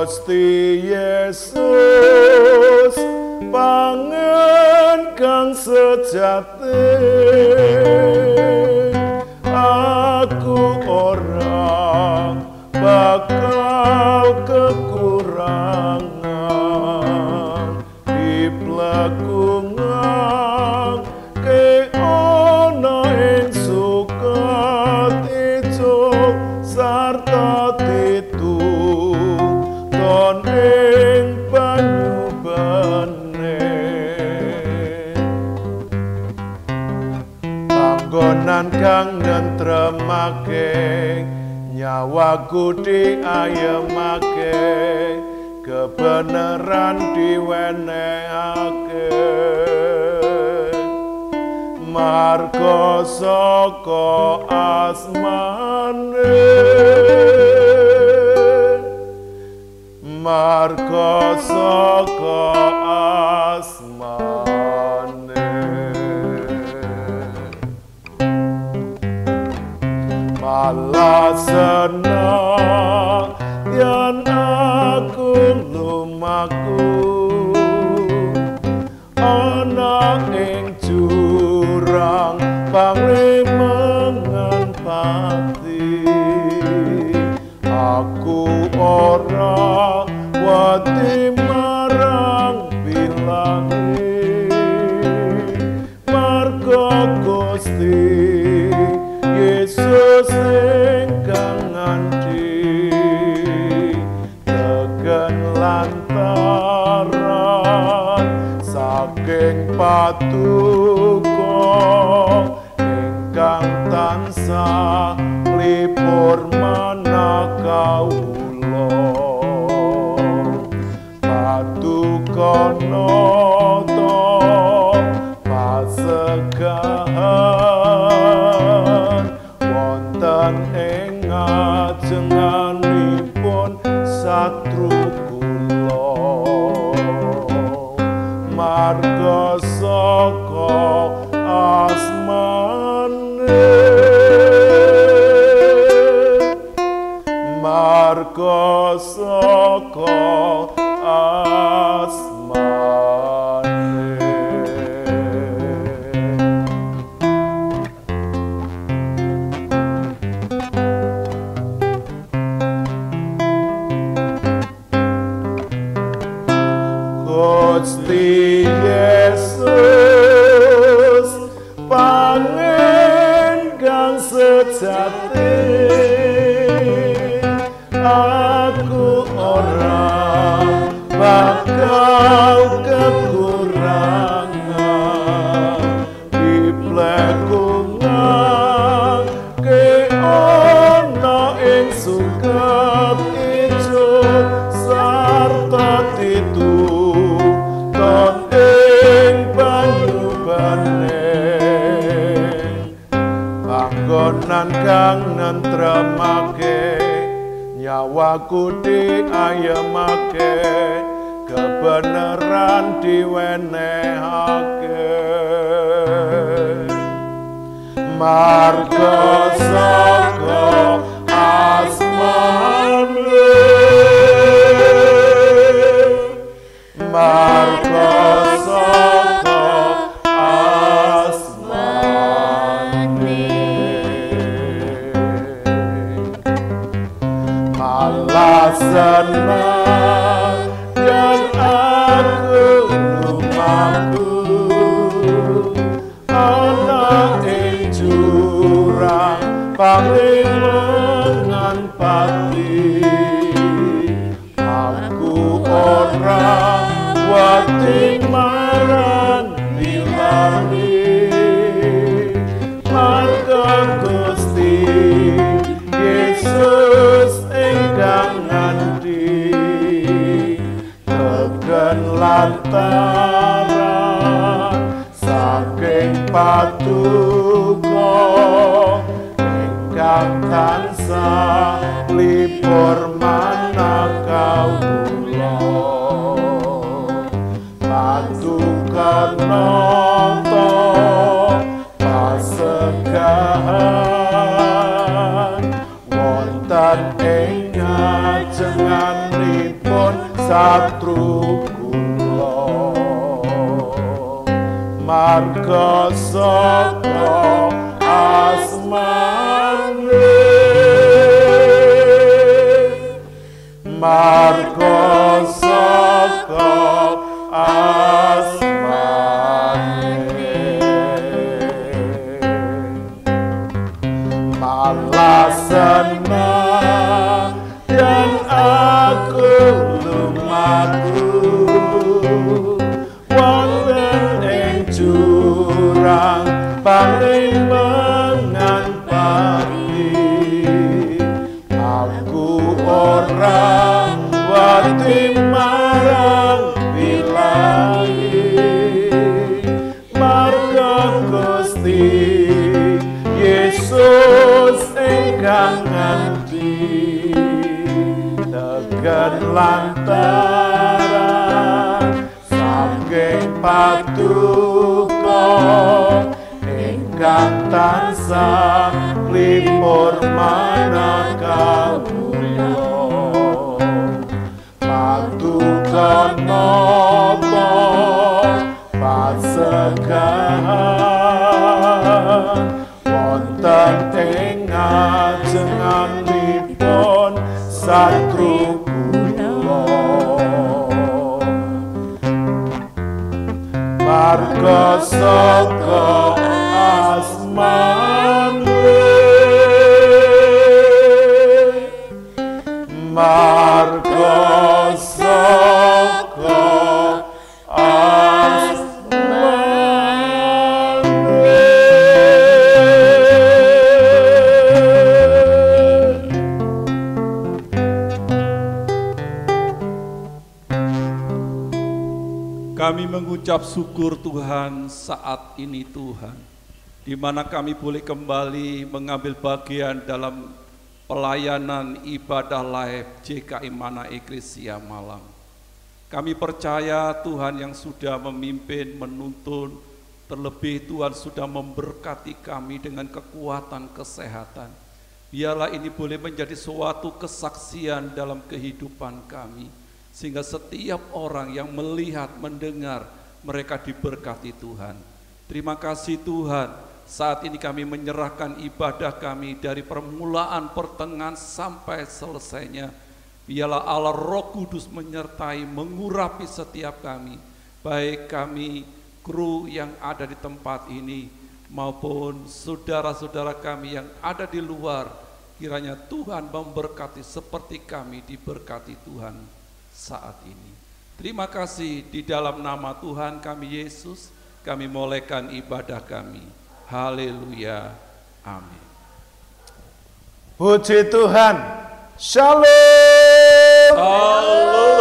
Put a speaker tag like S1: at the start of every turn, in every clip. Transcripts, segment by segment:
S1: Gusti Yesus pangan kang sejati, aku ora bakal kekurangan di pelakungan ke ana ing sukatijo sarta ton ing panyubane panggonan kang nentremake nyawaku diayemake kebenaran diwenehake marga saka asmane marga saka asmane malasana yen aku lumaku ana ing jurang pangremengan pati aku ora wati marang bilangi marga Gusti Yesus ingkang ngandhi tegen lantaran saking patuko ingkang tansah lipur manakawula patukonoto pasegahan wonten ing ajenganipun satru kula marga saka asmane marga saka Gusti Yesus pangen kang sejati aku ora bakal kekurangan di plekungan ke ana ing suket ijo sarta ton ing panyubane panggonan kang nentremake nyawaku diayemake kebenaran diwenehake marga saka asmane marga saka asmane malasana yen aku lumaku ana ing jurang pangremengan pati aku ora wati marang bilangi marga Gusti Yesus ingkang ngandhi tegen lantaran saking patuko ingkang tansah lipur manakawula patukonoto pasegahan wonten ing ajenganipun satru kula marga saka asmane marga saka asmane malah senang yang aku lumaku wonten ing jurang paling mengampani aku ora wati marang bilahi marga Gusti Yesus ingkang nganti tegen lantaran saking paduka ingkang tansah lipur manakawula paduka napa pasegahan wonten ing ajenganipun satru kula marga saka asmane marga saka
S2: Kami mengucap syukur Tuhan saat ini Tuhan, di mana kami boleh kembali mengambil bagian dalam pelayanan ibadah live JKI Mana Eklesia Malang. Kami percaya Tuhan yang sudah memimpin, menuntun, terlebih Tuhan sudah memberkati kami dengan kekuatan kesehatan. Biarlah ini boleh menjadi suatu kesaksian dalam kehidupan kami, sehingga setiap orang yang melihat, mendengar, mereka diberkati Tuhan. Terima kasih Tuhan, saat ini kami menyerahkan ibadah kami dari permulaan, pertengahan sampai selesainya. Biarlah Allah Roh Kudus menyertai, mengurapi setiap kami, baik kami kru yang ada di tempat ini, maupun saudara-saudara kami yang ada di luar. Kiranya Tuhan memberkati seperti kami diberkati Tuhan saat ini. Terima kasih, di dalam nama Tuhan kami Yesus, kami mulaikan ibadah kami. Haleluya. Amin.
S1: Puji Tuhan. Shalom.
S2: Halo.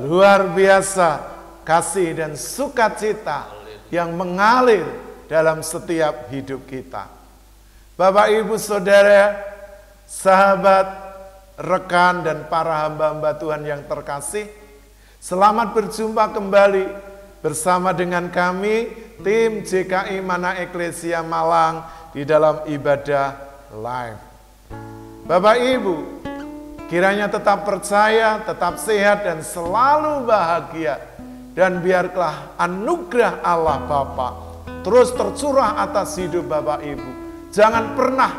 S1: Luar biasa kasih dan sukacita yang mengalir dalam setiap hidup kita. Bapak, Ibu, Saudara, sahabat, rekan dan para hamba-hamba Tuhan yang terkasih, selamat berjumpa kembali bersama dengan kami, tim JKI Mana Eklesia Malang di dalam ibadah live. Bapak Ibu, kiranya tetap percaya, tetap sehat dan selalu bahagia, dan biarlah anugerah Allah Bapa terus tercurah atas hidup Bapak Ibu. Jangan pernah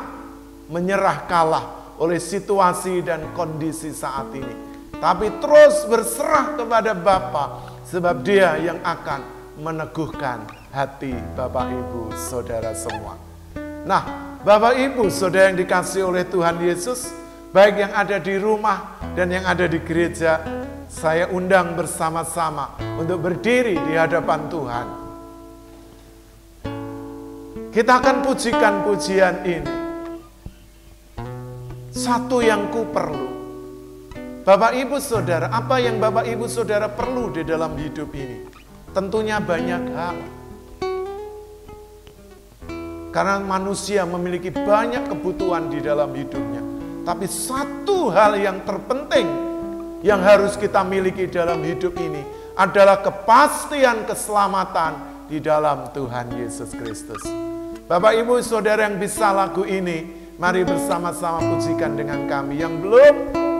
S1: menyerah kalah oleh situasi dan kondisi saat ini, tapi terus berserah kepada Bapa, sebab Dia yang akan meneguhkan hati Bapak Ibu Saudara semua. Nah, Bapak Ibu Saudara yang dikasihi oleh Tuhan Yesus, baik yang ada di rumah dan yang ada di gereja, saya undang bersama-sama untuk berdiri di hadapan Tuhan. Kita akan pujikan pujian ini. Satu yang ku perlu. Bapak Ibu Saudara, apa yang Bapak Ibu Saudara perlu di dalam hidup ini? Tentunya banyak hal. Karena manusia memiliki banyak kebutuhan di dalam hidupnya. Tapi satu hal yang terpenting yang harus kita miliki dalam hidup ini adalah kepastian keselamatan di dalam Tuhan Yesus Kristus. Bapak Ibu Saudara yang bisa lagu ini, mari bersama-sama pujikan dengan kami. Yang belum,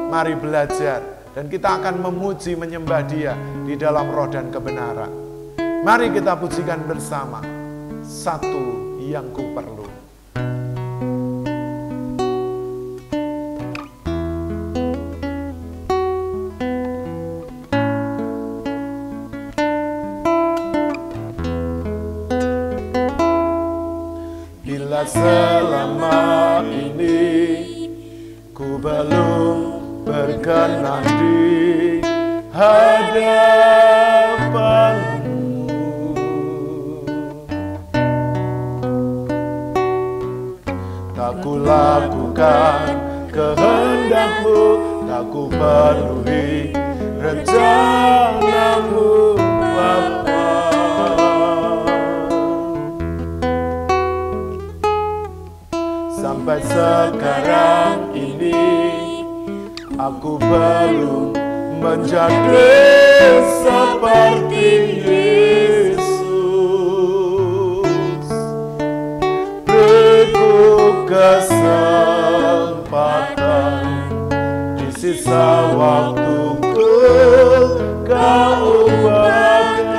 S1: mari belajar dan kita akan memuji menyembah Dia di dalam roh dan kebenaran. Mari kita pujikan bersama, Satu Yang Ku Perlu. Bila selama ini ku belum berkenan di hadapan-Mu, tak ku lakukan kehendak-Mu, tak ku penuhi rencana-Mu, Bapa. Sampai sekarang ini aku belum menjadi seperti Yesus. Beriku kesempatan di sisa waktuku, Kau ubahkan.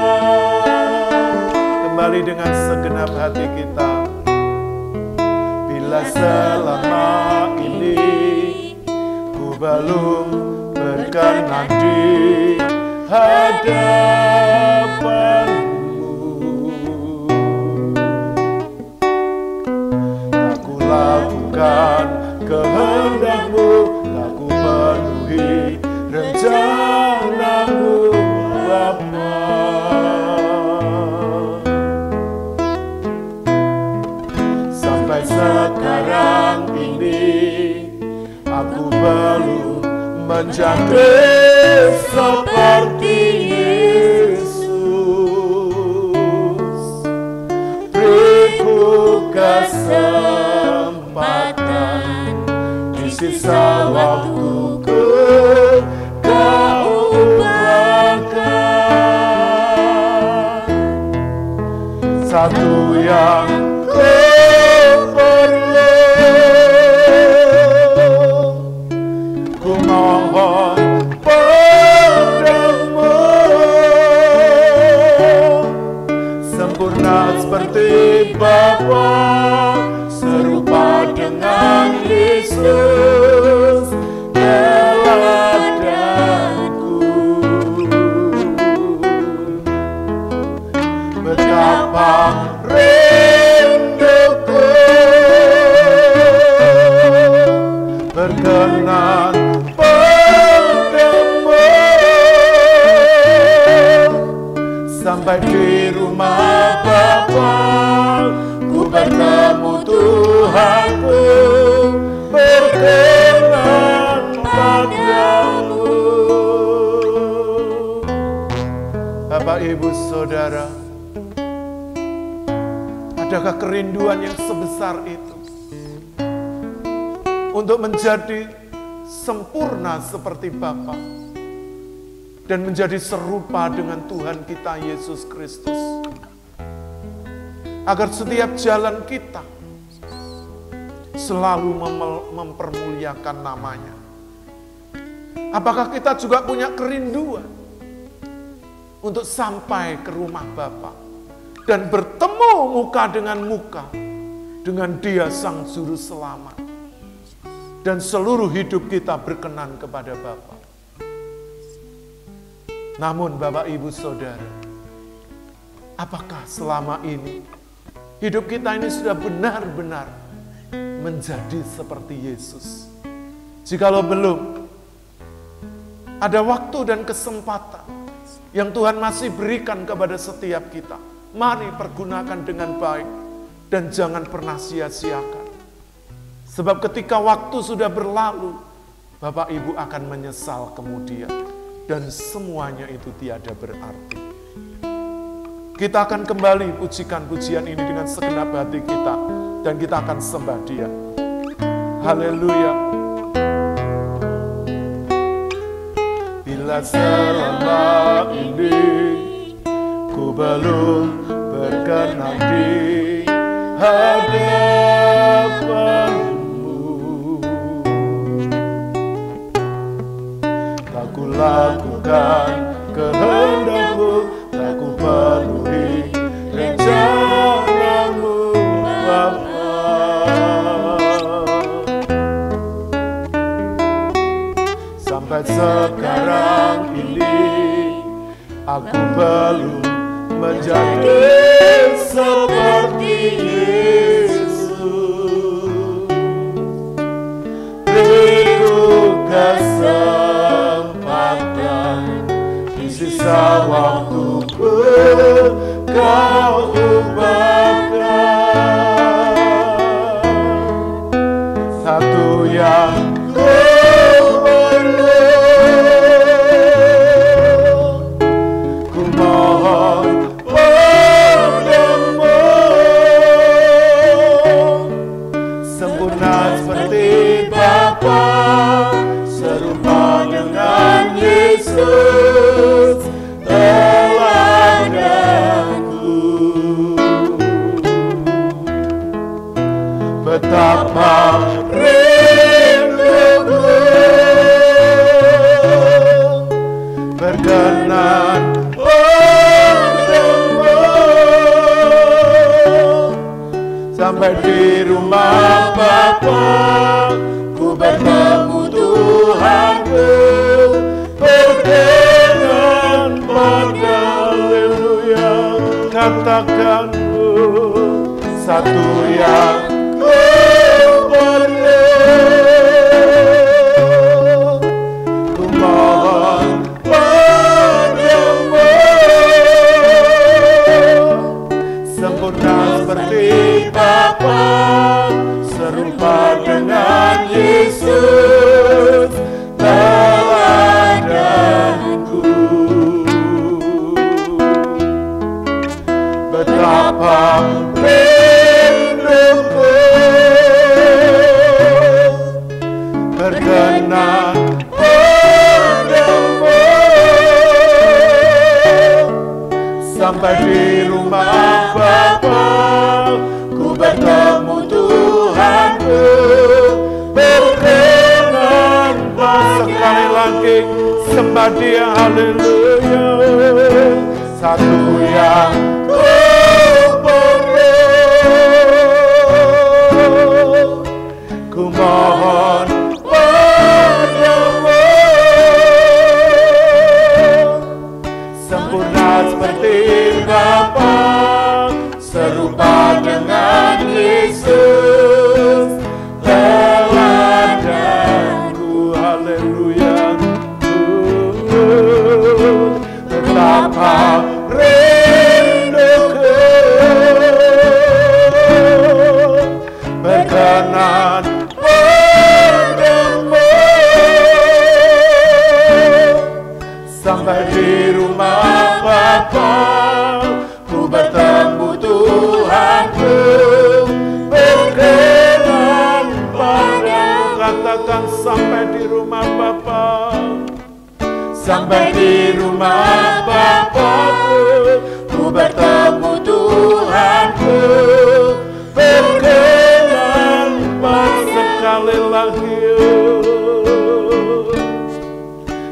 S1: Kembali dengan segenap hati kita. Bila selama ini ku belum berkenan di hadapan-Mu, tak ku lakukan kehendak-Mu, tak ku penuhi rencana-Mu, Bapa. Sampai sekarang ini aku belum menjadi seperti Yesus. Beriku kesempatan di sisa waktuku, Kau ubahkan. Satu yang mohon padamu, sempurna seperti Bapa, serupa dengan Yesus teladanku. Betapa rinduku berkenan sampai di rumah Bapa, ku bertemu Tuhanku, berkenan padamu. Bapak, Ibu, Saudara, adakah kerinduan yang sebesar itu untuk menjadi sempurna seperti Bapa dan menjadi serupa dengan Tuhan kita Yesus Kristus, agar setiap jalan kita selalu mempermuliakan namanya? Apakah kita juga punya kerinduan untuk sampai ke rumah Bapa dan bertemu muka dengan muka dengan Dia Sang Juru Selamat, dan seluruh hidup kita berkenan kepada Bapa? Namun Bapak, Ibu, Saudara, apakah selama ini hidup kita ini sudah benar-benar menjadi seperti Yesus? Jikalau belum, ada waktu dan kesempatan yang Tuhan masih berikan kepada setiap kita. Mari pergunakan dengan baik dan jangan pernah sia-siakan. Sebab ketika waktu sudah berlalu, Bapak Ibu akan menyesal kemudian. Dan semuanya itu tiada berarti. Kita akan kembali pujikan pujian ini dengan segenap hati kita, dan kita akan sembah Dia. Haleluya. Bila selama ini ku belum berkenan di hadapan-Mu, tak ku dan kehendak-Mu, tak ku penuhi rencana-Mu Bapa. Sampai sekarang ini aku belum menjadi seperti Yesus. Beriku kesempatan di sisa waktuku, Kau ubahkan satu yang serupa dengan Yesus teladanku. Betapa rinduku berkenan padamu, sampai di rumah Bapa bertemu Tuhanku, berkenan pada. Haleluya. Katakan satu yang ku perlu, ku mohon padamu, sempurna seperti Bapa, serupa dengan Yesus teladanku. Betapa rinduku berkenan padamu, sampai di rumah Bapa ku bertemu Tuhanku, berkenan sekali lagi sembah Dia. Haleluya. Satu yang ku perlu, ku mohon padamu, sempurna seperti Bapa, serupa dengan Yesus teladanku. Haleluya. Betapa rinduku berkenan padamu, sampai di rumah Bapa ku bertemu Tuhanku, berkenan padamu. Katakan sampai di rumah Bapa, sampai di rumah Bapakku, ku bertemu Tuhanku, berkenan sekali lagi.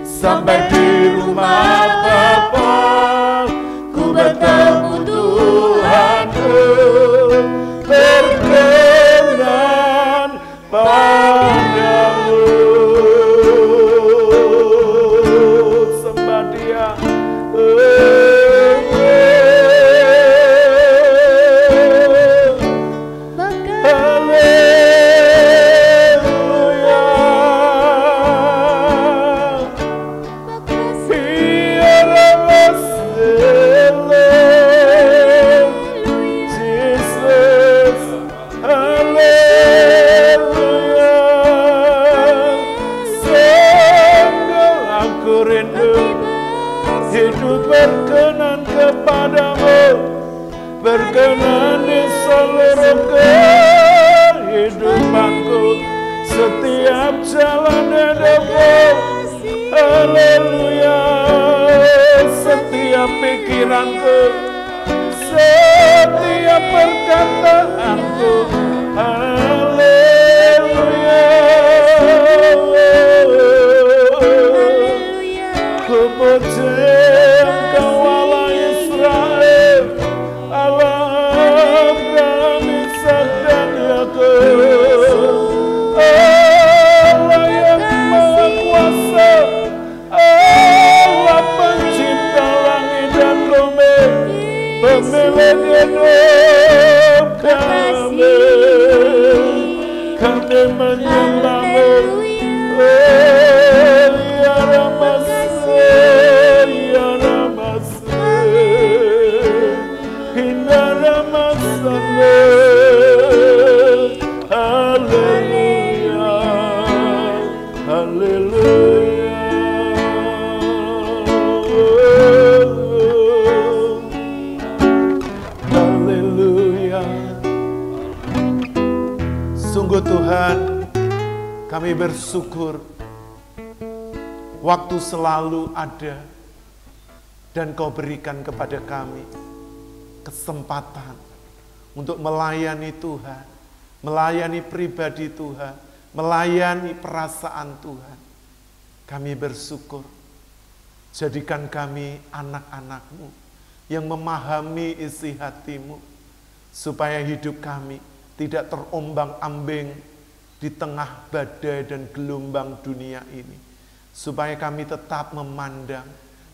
S1: Sampai di rumah Bapa, ku bertemu Tuhanku, berkenan padamu. Sembah Dia. Hidup berkenan kepadamu, berkenan di seluruh kehidupanku, setiap jalan hidupku. Haleluya. Setiap pikiranku, setiap perkataanku. Haleluya. Ku Haleluya. Haleluya. Sungguh Tuhan, kami bersyukur waktu selalu ada dan Kau berikan kepada kami kesempatan untuk melayani Tuhan, melayani pribadi Tuhan, melayani perasaan Tuhan. Kami bersyukur, jadikan kami anak-anak-Mu yang memahami isi hati-Mu, supaya hidup kami tidak terombang-ambing di tengah badai dan gelombang dunia ini, supaya kami tetap memandang,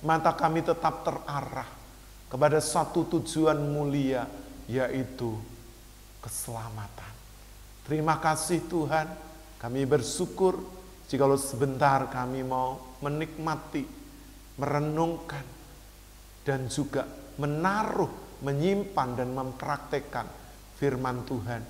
S1: mata kami tetap terarah kepada satu tujuan mulia, yaitu keselamatan. Terima kasih Tuhan, kami bersyukur jikalau sebentar kami mau menikmati, merenungkan, dan juga menaruh, menyimpan dan mempraktekkan firman Tuhan.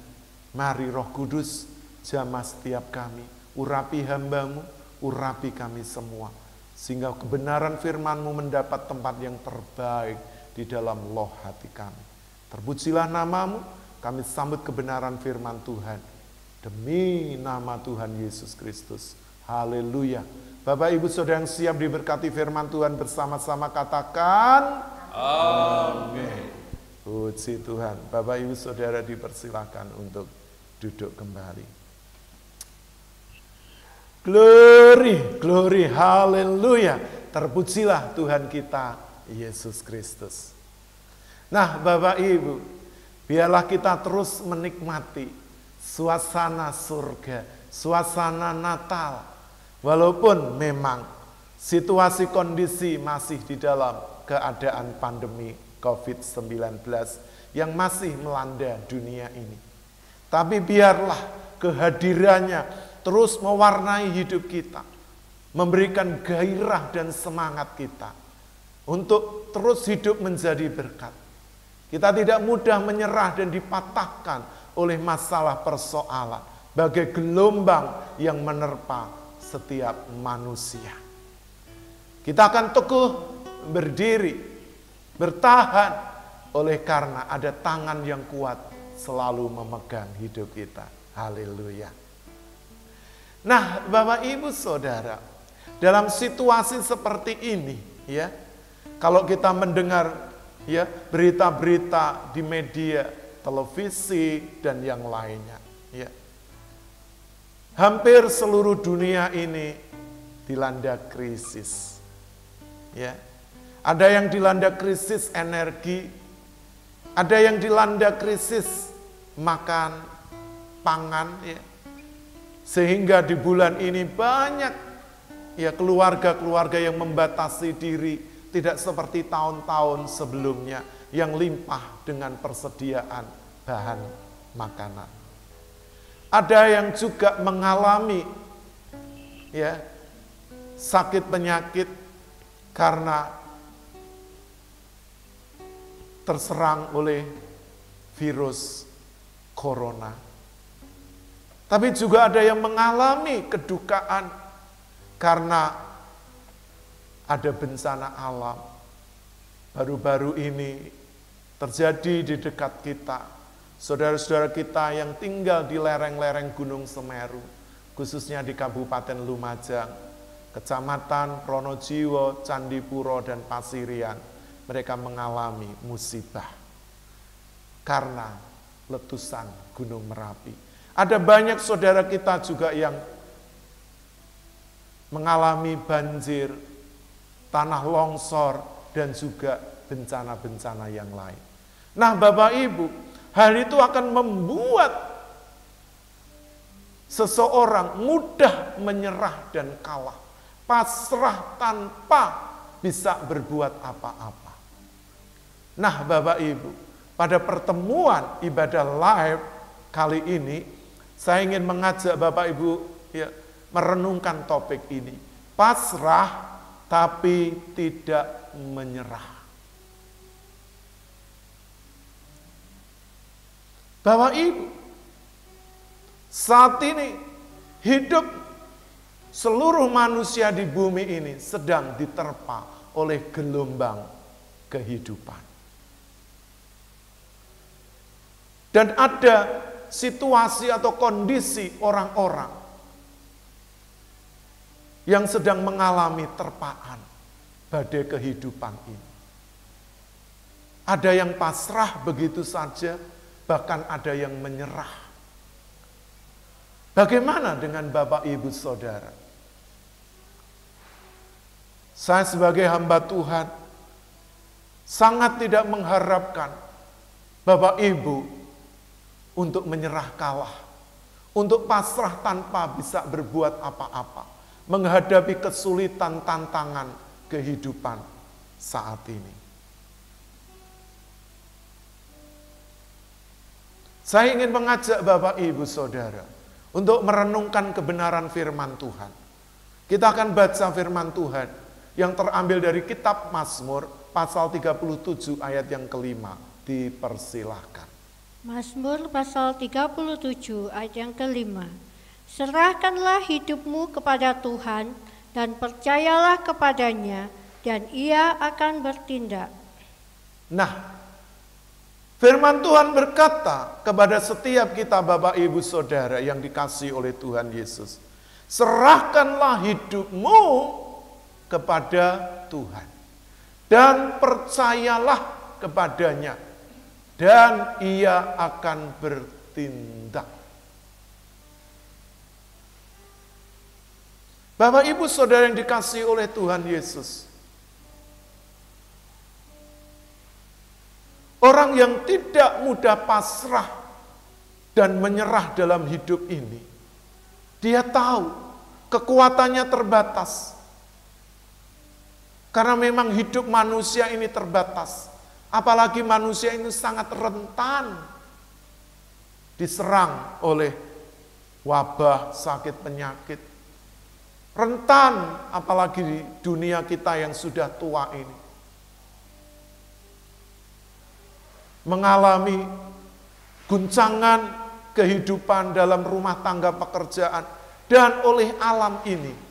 S1: Mari Roh Kudus jamah setiap kami, urapi hamba-Mu, urapi kami semua, sehingga kebenaran firman-Mu mendapat tempat yang terbaik di dalam loh hati kami. Terpujilah nama-Mu, kami sambut kebenaran firman Tuhan, demi nama Tuhan Yesus Kristus. Haleluya. Bapak Ibu Saudara yang siap diberkati firman Tuhan bersama-sama katakan amin. Puji Tuhan. Bapak Ibu Saudara dipersilakan untuk duduk kembali. Glory, glory, haleluya. Terpujilah Tuhan kita Yesus Kristus. Nah Bapak Ibu, biarlah kita terus menikmati suasana surga, suasana Natal. Walaupun memang situasi kondisi masih di dalam keadaan pandemi COVID-19 yang masih melanda dunia ini. Tapi biarlah kehadirannya terus mewarnai hidup kita, memberikan gairah dan semangat kita untuk terus hidup menjadi berkat. Kita tidak mudah menyerah dan dipatahkan oleh masalah persoalan, bagai gelombang yang menerpa setiap manusia. Kita akan teguh berdiri, bertahan, oleh karena ada tangan yang kuat selalu memegang hidup kita. Haleluya. Nah, Bapak Ibu Saudara, dalam situasi seperti ini, ya, kalau kita mendengar ya berita-berita di media, televisi dan yang lainnya, ya, hampir seluruh dunia ini dilanda krisis. Ya. Ada yang dilanda krisis energi, ada yang dilanda krisis makan, pangan, ya. Sehingga di bulan ini banyak ya keluarga-keluarga yang membatasi diri, tidak seperti tahun-tahun sebelumnya yang limpah dengan persediaan bahan makanan. Ada yang juga mengalami ya sakit penyakit karena terserang oleh virus corona. Tapi juga ada yang mengalami kedukaan karena ada bencana alam. Baru-baru ini terjadi di dekat kita. Saudara-saudara kita yang tinggal di lereng-lereng Gunung Semeru, khususnya di Kabupaten Lumajang, Kecamatan Pronojiwo, Candipuro, dan Pasirian, mereka mengalami musibah karena letusan Gunung Merapi. Ada banyak saudara kita juga yang mengalami banjir, tanah longsor, dan juga bencana-bencana yang lain. Nah Bapak Ibu, hal itu akan membuat seseorang mudah menyerah dan kalah, pasrah tanpa bisa berbuat apa-apa. Nah Bapak Ibu, pada pertemuan ibadah live kali ini, saya ingin mengajak Bapak Ibu ya, merenungkan topik ini. Pasrah tapi tidak menyerah. Bapak Ibu, saat ini hidup seluruh manusia di bumi ini sedang diterpa oleh gelombang kehidupan. Dan ada situasi atau kondisi orang-orang yang sedang mengalami terpaan badai kehidupan ini. Ada yang pasrah begitu saja, bahkan ada yang menyerah. Bagaimana dengan Bapak Ibu Saudara? Saya sebagai hamba Tuhan sangat tidak mengharapkan Bapak Ibu untuk menyerah kalah, untuk pasrah tanpa bisa berbuat apa-apa, menghadapi kesulitan tantangan kehidupan saat ini. Saya ingin mengajak Bapak Ibu Saudara untuk merenungkan kebenaran firman Tuhan. Kita akan baca firman Tuhan yang terambil dari kitab Mazmur pasal 37 ayat yang kelima. Dipersilahkan.
S3: Mazmur pasal 37 ayat yang kelima. Serahkanlah hidupmu kepada Tuhan dan percayalah kepadanya dan Ia akan bertindak.
S1: Nah, firman Tuhan berkata kepada setiap kita Bapak Ibu Saudara yang dikasihi oleh Tuhan Yesus. Serahkanlah hidupmu kepada Tuhan. Dan percayalah kepadanya. Dan Ia akan bertindak. Bapak Ibu Saudara yang dikasihi oleh Tuhan Yesus. Orang yang tidak mudah pasrah dan menyerah dalam hidup ini, dia tahu kekuatannya terbatas. Karena memang hidup manusia ini terbatas. Apalagi manusia ini sangat rentan diserang oleh wabah, sakit, penyakit. Rentan apalagi di dunia kita yang sudah tua ini. Mengalami guncangan kehidupan dalam rumah tangga pekerjaan dan oleh alam ini.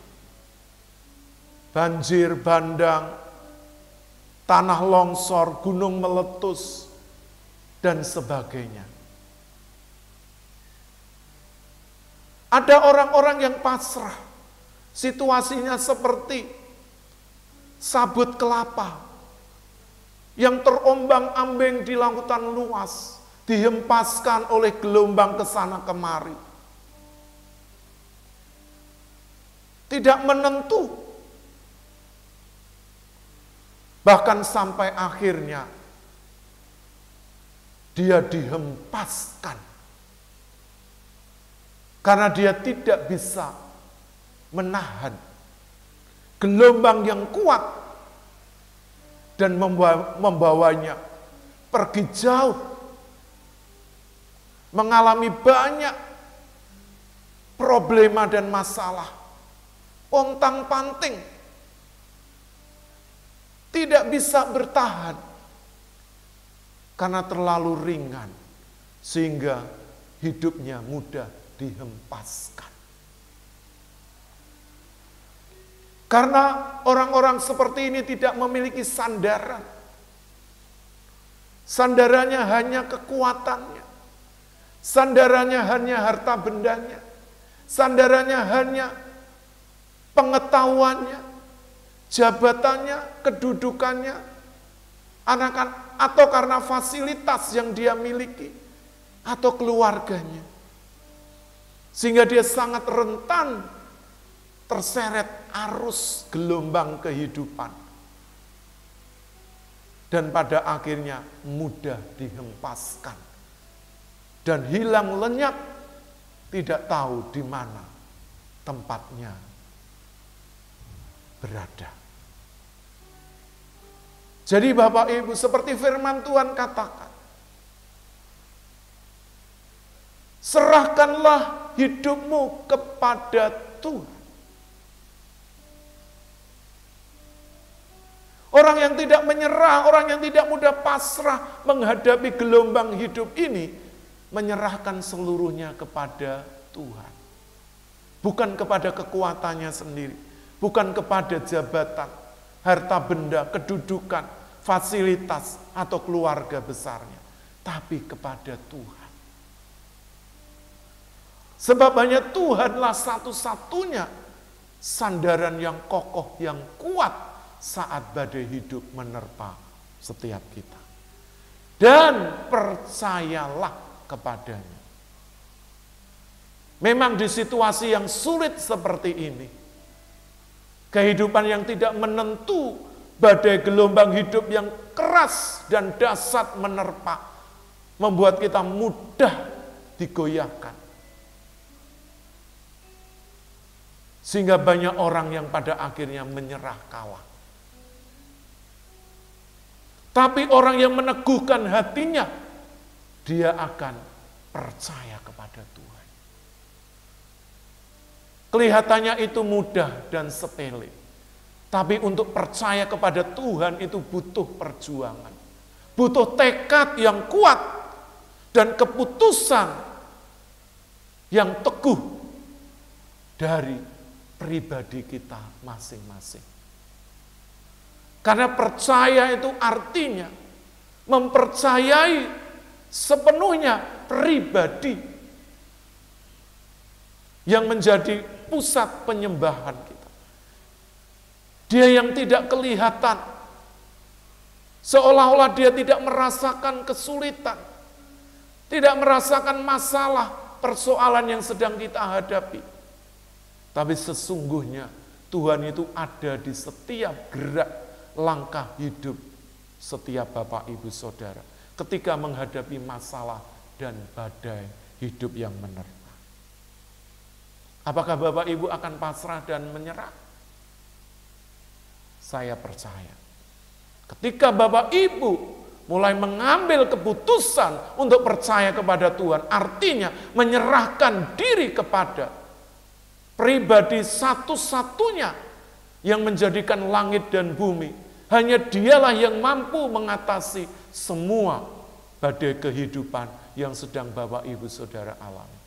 S1: Banjir bandang, tanah longsor, gunung meletus, dan sebagainya. Ada orang-orang yang pasrah, situasinya seperti sabut kelapa yang terombang-ambing di lautan luas, dihempaskan oleh gelombang kesana kemari. Tidak menentu. Bahkan sampai akhirnya dia dihempaskan. Karena dia tidak bisa menahan gelombang yang kuat dan membawanya pergi jauh, mengalami banyak problema dan masalah, pontang-panting, tidak bisa bertahan karena terlalu ringan sehingga hidupnya mudah dihempaskan. Karena orang-orang seperti ini tidak memiliki sandaran. Sandarannya hanya kekuatannya. Sandarannya hanya harta bendanya. Sandarannya hanya pengetahuannya, jabatannya, kedudukannya, atau karena fasilitas yang dia miliki, atau keluarganya. Sehingga dia sangat rentan terseret arus gelombang kehidupan. Dan pada akhirnya mudah dihempaskan. Dan hilang lenyap, tidak tahu di mana tempatnya berada. Jadi Bapak Ibu, seperti firman Tuhan katakan, serahkanlah hidupmu kepada Tuhan. Orang yang tidak menyerah, orang yang tidak mudah pasrah menghadapi gelombang hidup ini, menyerahkan seluruhnya kepada Tuhan. bukan kepada kekuatannya sendiri, bukan kepada jabatan, harta benda, kedudukan, fasilitas, atau keluarga besarnya, tapi kepada Tuhan. Sebab hanya Tuhanlah satu-satunya sandaran yang kokoh, yang kuat saat badai hidup menerpa setiap kita. Dan percayalah kepadanya. Memang di situasi yang sulit seperti ini, kehidupan yang tidak menentu, badai gelombang hidup yang keras dan dahsyat menerpa, membuat kita mudah digoyahkan. Sehingga banyak orang yang pada akhirnya menyerah kalah. Tapi orang yang meneguhkan hatinya, dia akan percaya kepada Tuhan. Kelihatannya itu mudah dan sepele. Tapi untuk percaya kepada Tuhan itu butuh perjuangan. Butuh tekad yang kuat dan keputusan yang teguh dari pribadi kita masing-masing. Karena percaya itu artinya mempercayai sepenuhnya pribadi yang menjadi pusat penyembahan kita. Dia yang tidak kelihatan, seolah-olah dia tidak merasakan kesulitan, tidak merasakan masalah, persoalan yang sedang kita hadapi. Tapi sesungguhnya Tuhan itu ada di setiap gerak langkah hidup setiap Bapak Ibu Saudara ketika menghadapi masalah dan badai hidup yang menerpa. Apakah Bapak Ibu akan pasrah dan menyerah? Saya percaya. Ketika Bapak Ibu mulai mengambil keputusan untuk percaya kepada Tuhan, artinya menyerahkan diri kepada pribadi satu-satunya yang menjadikan langit dan bumi. Hanya dialah yang mampu mengatasi semua badai kehidupan yang sedang Bapak Ibu Saudara alami.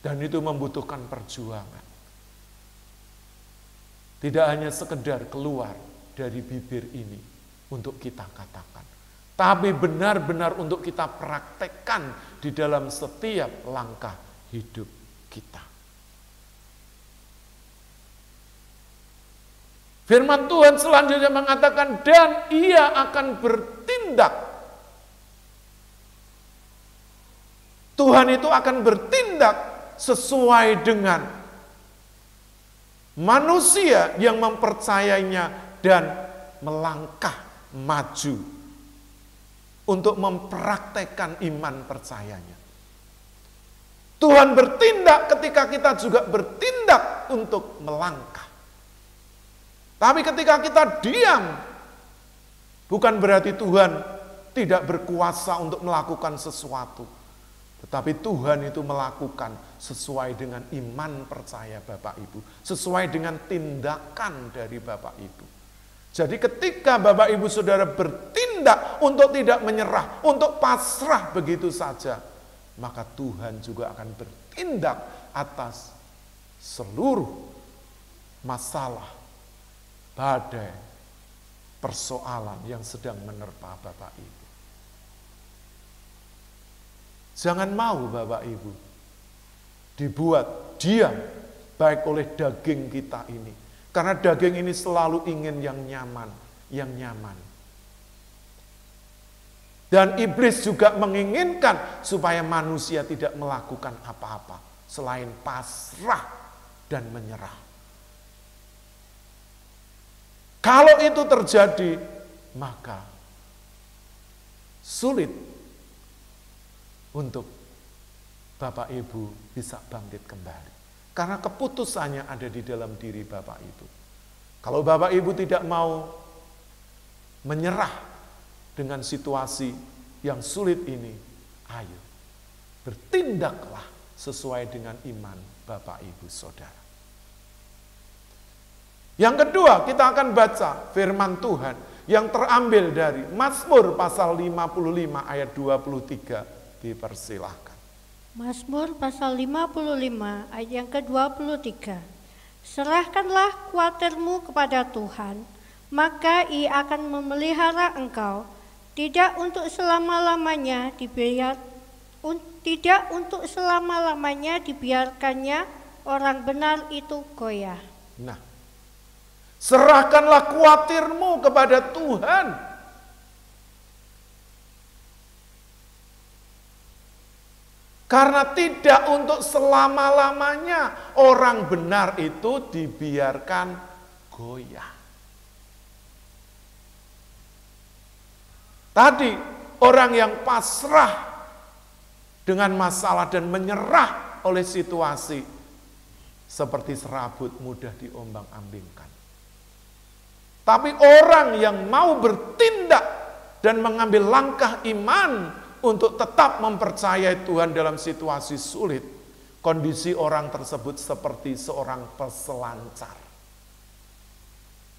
S1: Dan itu membutuhkan perjuangan. Tidak hanya sekedar keluar dari bibir ini untuk kita katakan, tapi benar-benar untuk kita praktekkan di dalam setiap langkah hidup kita. Firman Tuhan selanjutnya mengatakan, dan ia akan bertindak. Tuhan itu akan bertindak sesuai dengan manusia yang mempercayainya dan melangkah maju untuk mempraktekkan iman percayanya. Tuhan bertindak ketika kita juga bertindak untuk melangkah. Tapi ketika kita diam, bukan berarti Tuhan tidak berkuasa untuk melakukan sesuatu. Tetapi Tuhan itu melakukan sesuai dengan iman percaya Bapak Ibu. Sesuai dengan tindakan dari Bapak Ibu. Jadi ketika Bapak Ibu Saudara bertindak untuk tidak menyerah, untuk pasrah begitu saja, maka Tuhan juga akan bertindak atas seluruh masalah, badai, persoalan yang sedang menerpa Bapak Ibu. Jangan mau Bapak Ibu dibuat diam baik oleh daging kita ini. Karena daging ini selalu ingin yang nyaman, yang nyaman. Dan iblis juga menginginkan supaya manusia tidak melakukan apa-apa selain pasrah dan menyerah. Kalau itu terjadi, maka sulit untuk Bapak Ibu bisa bangkit kembali. Karena keputusannya ada di dalam diri Bapak Ibu. Kalau Bapak Ibu tidak mau menyerah dengan situasi yang sulit ini, ayo bertindaklah sesuai dengan iman Bapak Ibu Saudara. Yang kedua, kita akan baca firman Tuhan yang terambil dari Mazmur pasal 55 ayat 23, dipersilahkan.
S3: Mazmur pasal 55 ayat yang ke-23. Serahkanlah kuatirmu kepada Tuhan, maka Ia akan memelihara engkau, tidak untuk selama-lamanya dibiarkannya orang benar itu goyah.
S1: Nah, serahkanlah kuatirmu kepada Tuhan. Karena tidak untuk selama-lamanya orang benar itu dibiarkan goyah. Tadi orang yang pasrah dengan masalah dan menyerah oleh situasi seperti serabut mudah diombang-ambingkan. Tapi orang yang mau bertindak dan mengambil langkah iman untuk tetap mempercayai Tuhan dalam situasi sulit, kondisi orang tersebut seperti seorang peselancar.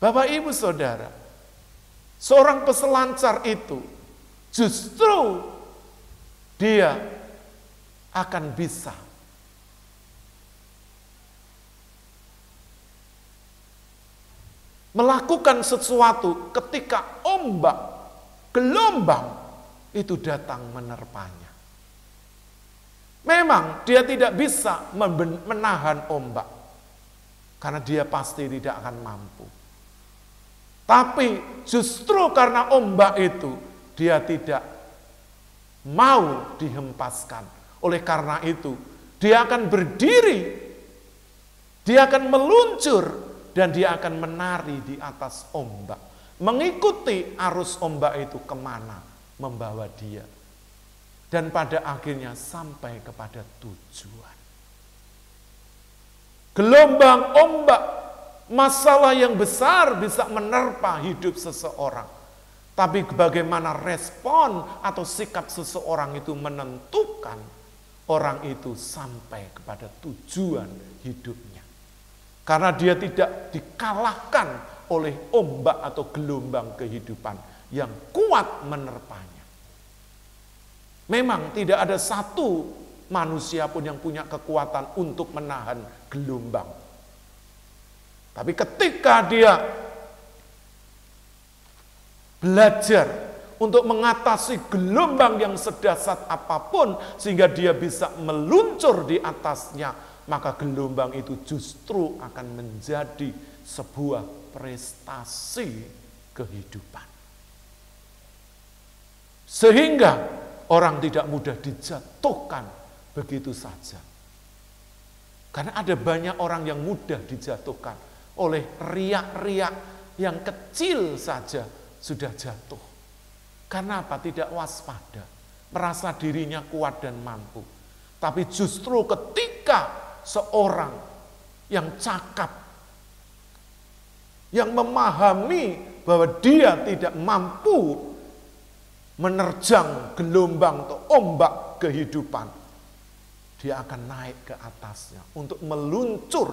S1: Bapak, Ibu, Saudara, seorang peselancar itu justru dia akan bisa melakukan sesuatu ketika ombak, gelombang itu datang menerpanya. Memang dia tidak bisa menahan ombak, karena dia pasti tidak akan mampu. Tapi justru karena ombak itu, dia tidak mau dihempaskan. Oleh karena itu, dia akan berdiri, dia akan meluncur, dan dia akan menari di atas ombak, mengikuti arus ombak itu kemana membawa dia, dan pada akhirnya sampai kepada tujuan. Gelombang, ombak, masalah yang besar bisa menerpa hidup seseorang, tapi bagaimana respon atau sikap seseorang itu menentukan orang itu sampai kepada tujuan hidupnya. Karena dia tidak dikalahkan oleh ombak atau gelombang kehidupan yang kuat menerpanya. Memang tidak ada satu manusia pun yang punya kekuatan untuk menahan gelombang. Tapi ketika dia belajar untuk mengatasi gelombang yang sedahsyat apapun sehingga dia bisa meluncur di atasnya, maka gelombang itu justru akan menjadi sebuah prestasi kehidupan. Sehingga orang tidak mudah dijatuhkan begitu saja. Karena ada banyak orang yang mudah dijatuhkan oleh riak-riak yang kecil saja sudah jatuh. Karena apa? Tidak waspada, merasa dirinya kuat dan mampu. Tapi justru ketika seorang yang cakap, yang memahami bahwa dia tidak mampu menerjang gelombang atau ombak kehidupan, dia akan naik ke atasnya untuk meluncur,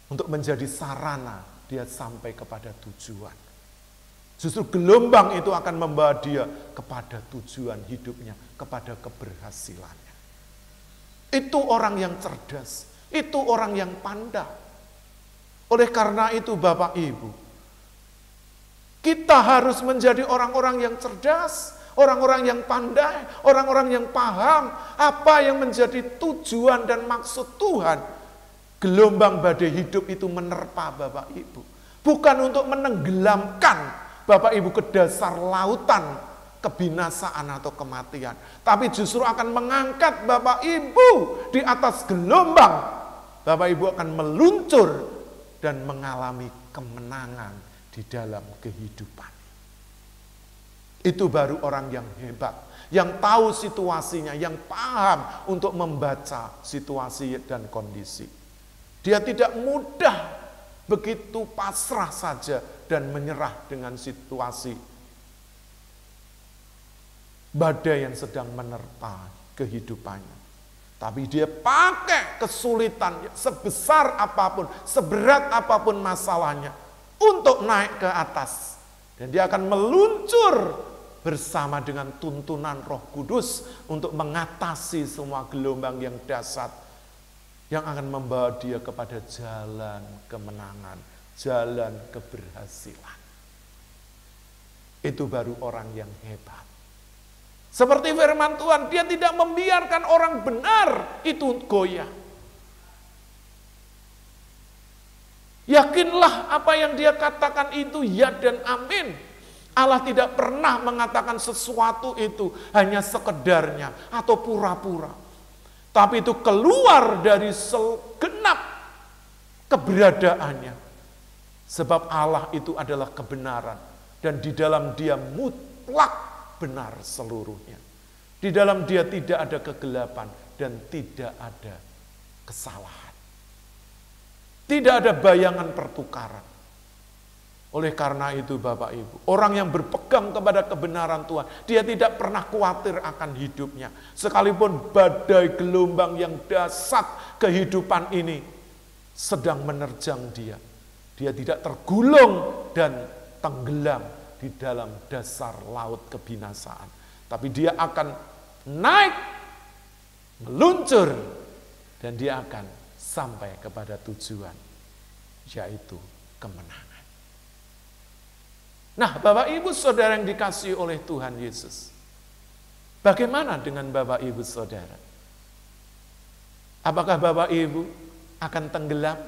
S1: untuk menjadi sarana dia sampai kepada tujuan. Justru gelombang itu akan membawa dia kepada tujuan hidupnya, kepada keberhasilannya. Itu orang yang cerdas, itu orang yang pandai. Oleh karena itu Bapak Ibu, kita harus menjadi orang-orang yang cerdas, orang-orang yang pandai, orang-orang yang paham apa yang menjadi tujuan dan maksud Tuhan. Gelombang badai hidup itu menerpa Bapak Ibu, bukan untuk menenggelamkan Bapak Ibu ke dasar lautan kebinasaan atau kematian, tapi justru akan mengangkat Bapak Ibu di atas gelombang. Bapak Ibu akan meluncur dan mengalami kemenangan di dalam kehidupan. Itu baru orang yang hebat, yang tahu situasinya, yang paham untuk membaca situasi dan kondisi. Dia tidak mudah begitu pasrah saja dan menyerah dengan situasi badai yang sedang menerpa kehidupannya. Tapi dia pakai kesulitan sebesar apapun, seberat apapun masalahnya, untuk naik ke atas. Dan dia akan meluncur bersama dengan tuntunan Roh Kudus untuk mengatasi semua gelombang yang dahsyat yang akan membawa dia kepada jalan kemenangan, jalan keberhasilan. Itu baru orang yang hebat. Seperti firman Tuhan, dia tidak membiarkan orang benar itu goyah. Yakinlah apa yang dia katakan itu ya dan amin. Allah tidak pernah mengatakan sesuatu itu hanya sekedarnya atau pura-pura. Tapi itu keluar dari segenap keberadaannya. Sebab Allah itu adalah kebenaran. Dan di dalam dia mutlak benar seluruhnya. Di dalam dia tidak ada kegelapan dan tidak ada kesalahan. Tidak ada bayangan pertukaran. Oleh karena itu Bapak Ibu, orang yang berpegang kepada kebenaran Tuhan, dia tidak pernah khawatir akan hidupnya. Sekalipun badai gelombang yang dahsyat kehidupan ini sedang menerjang dia. Dia tidak tergulung dan tenggelam di dalam dasar laut kebinasaan. Tapi dia akan naik, meluncur, dan dia akan sampai kepada tujuan, yaitu kemenangan. Nah, Bapak Ibu Saudara yang dikasihi oleh Tuhan Yesus, bagaimana dengan Bapak Ibu Saudara? Apakah Bapak Ibu akan tenggelam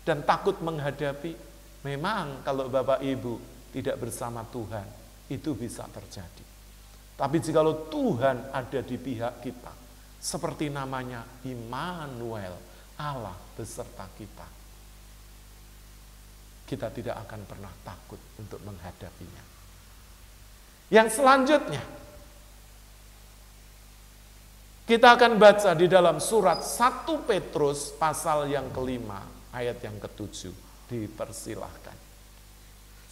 S1: dan takut menghadapi? Memang kalau Bapak Ibu tidak bersama Tuhan, itu bisa terjadi. Tapi jikalau Tuhan ada di pihak kita, seperti namanya Immanuel, Allah beserta kita, kita tidak akan pernah takut untuk menghadapinya. Yang selanjutnya, kita akan baca di dalam surat 1 Petrus pasal yang kelima, ayat yang ke-7. Dipersilahkan.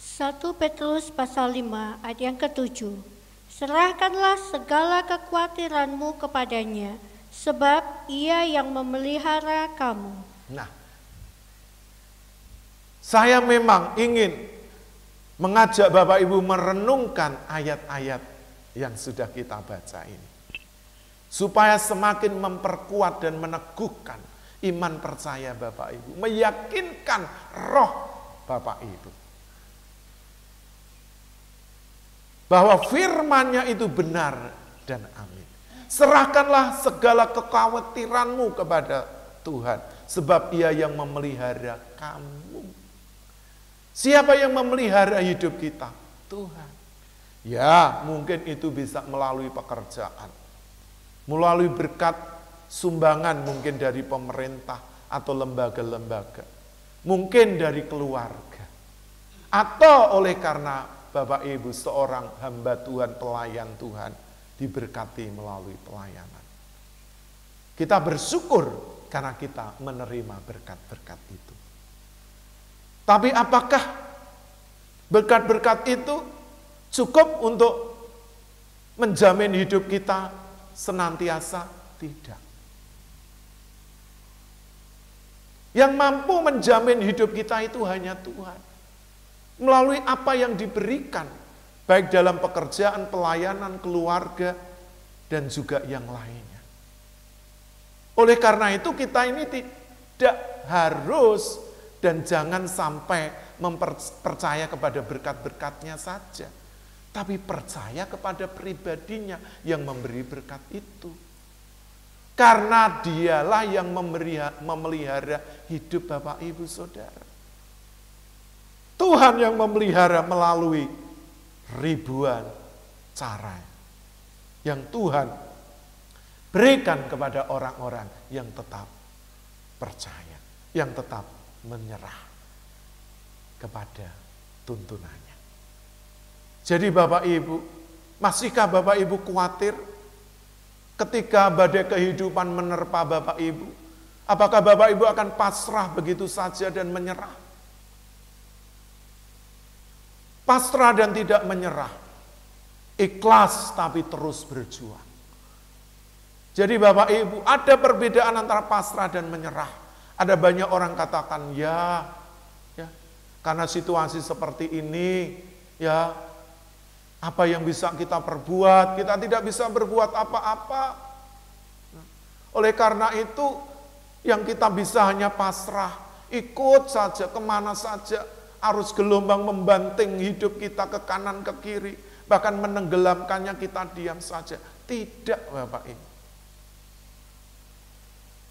S3: 1 Petrus pasal 5 ayat yang ke-7. Serahkanlah segala kekhawatiranmu kepadanya, sebab ia yang memelihara kamu. Nah,
S1: saya memang ingin mengajak Bapak Ibu merenungkan ayat-ayat yang sudah kita baca ini. Supaya semakin memperkuat dan meneguhkan iman percaya Bapak Ibu. Meyakinkan roh Bapak Ibu. Bahwa firman-Nya itu benar dan amin. Serahkanlah segala kekhawatiranmu kepada Tuhan. Sebab ia yang memelihara kamu. Siapa yang memelihara hidup kita? Tuhan. Ya, mungkin itu bisa melalui pekerjaan. Melalui berkat sumbangan mungkin dari pemerintah atau lembaga-lembaga. Mungkin dari keluarga. Atau oleh karena Bapak Ibu seorang hamba Tuhan, pelayan Tuhan, diberkati melalui pelayanan. Kita bersyukur karena kita menerima berkat-berkat itu. Tapi apakah berkat-berkat itu cukup untuk menjamin hidup kita senantiasa? Tidak. Yang mampu menjamin hidup kita itu hanya Tuhan. Melalui apa yang diberikan, baik dalam pekerjaan, pelayanan, keluarga, dan juga yang lainnya. Oleh karena itu kita ini tidak harus dan jangan sampai mempercaya kepada berkat-berkatnya saja. Tapi percaya kepada pribadinya yang memberi berkat itu. Karena dialah yang memelihara hidup Bapak Ibu Saudara. Tuhan yang memelihara melalui ribuan cara. Yang Tuhan berikan kepada orang-orang yang tetap percaya. Yang tetap menyerah kepada tuntunannya. Jadi Bapak Ibu, masihkah Bapak Ibu khawatir ketika badai kehidupan menerpa Bapak Ibu? Apakah Bapak Ibu akan pasrah begitu saja dan menyerah? Pasrah dan tidak menyerah. Ikhlas tapi terus berjuang. Jadi Bapak Ibu, ada perbedaan antara pasrah dan menyerah. Ada banyak orang katakan, ya, karena situasi seperti ini, ya, Apa yang bisa kita perbuat? Kita tidak bisa berbuat apa-apa. Oleh karena itu, yang kita bisa hanya pasrah, ikut saja kemana saja. Arus gelombang membanting hidup kita ke kanan ke kiri, bahkan menenggelamkannya, kita diam saja. Tidak, Bapak Ibu.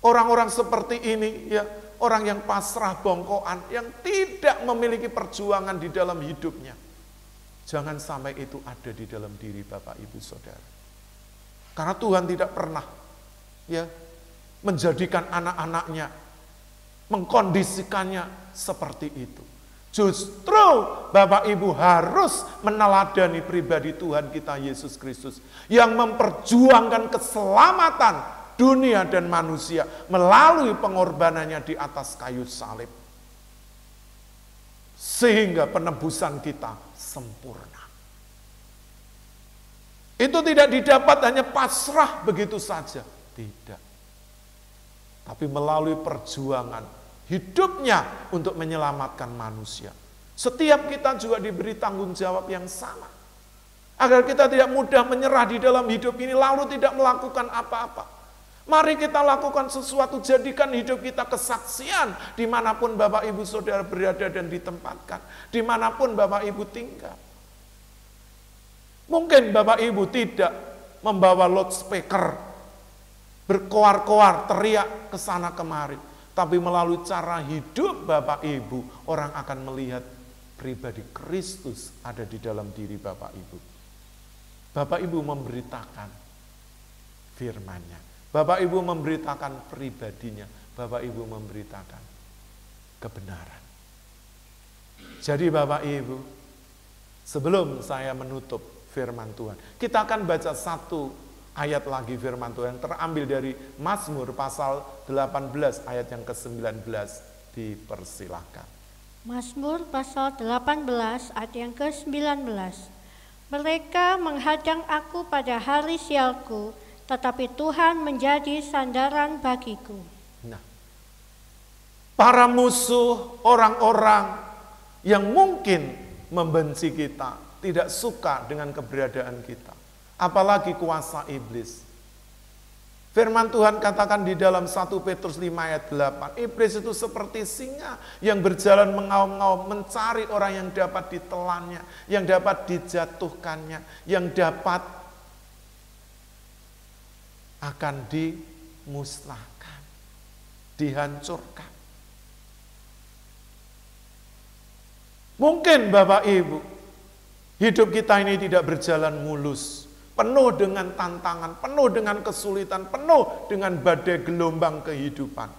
S1: Orang-orang seperti ini, ya, orang yang pasrah bongkoan, yang tidak memiliki perjuangan di dalam hidupnya. Jangan sampai itu ada di dalam diri Bapak Ibu Saudara. Karena Tuhan tidak pernah, ya, menjadikan anak-anaknya, mengkondisikannya seperti itu. Justru Bapak Ibu harus meneladani pribadi Tuhan kita Yesus Kristus yang memperjuangkan keselamatan dunia dan manusia melalui pengorbanannya di atas kayu salib. Sehingga penebusan kita sempurna. Itu tidak didapat hanya pasrah begitu saja. Tidak. Tapi melalui perjuangan hidupnya untuk menyelamatkan manusia. Setiap kita juga diberi tanggung jawab yang sama. Agar kita tidak mudah menyerah di dalam hidup ini lalu tidak melakukan apa-apa. Mari kita lakukan sesuatu, jadikan hidup kita kesaksian dimanapun Bapak Ibu Saudara berada dan ditempatkan. Dimanapun Bapak Ibu tinggal. Mungkin Bapak Ibu tidak membawa loudspeaker, berkoar-koar, teriak ke sana kemari. Tapi melalui cara hidup Bapak Ibu, orang akan melihat pribadi Kristus ada di dalam diri Bapak Ibu. Bapak Ibu memberitakan firman-Nya. Bapak Ibu memberitakan pribadinya. Bapak Ibu memberitakan kebenaran. Jadi Bapak Ibu, sebelum saya menutup firman Tuhan, kita akan baca satu ayat lagi firman Tuhan terambil dari Mazmur pasal 18 ayat yang ke-19. Dipersilahkan.
S3: Mazmur pasal 18 ayat yang ke-19. Mereka menghadang aku pada hari sialku, tetapi Tuhan menjadi sandaran bagiku.
S1: Nah, para musuh, orang-orang yang mungkin membenci kita, tidak suka dengan keberadaan kita, apalagi kuasa iblis. Firman Tuhan katakan di dalam 1 Petrus 5 ayat 8, iblis itu seperti singa yang berjalan mengaum-ngaum mencari orang yang dapat ditelannya, yang dapat dijatuhkannya, yang dapat akan dimusnahkan, dihancurkan. Mungkin Bapak Ibu, hidup kita ini tidak berjalan mulus, penuh dengan tantangan, penuh dengan kesulitan, penuh dengan badai gelombang kehidupan.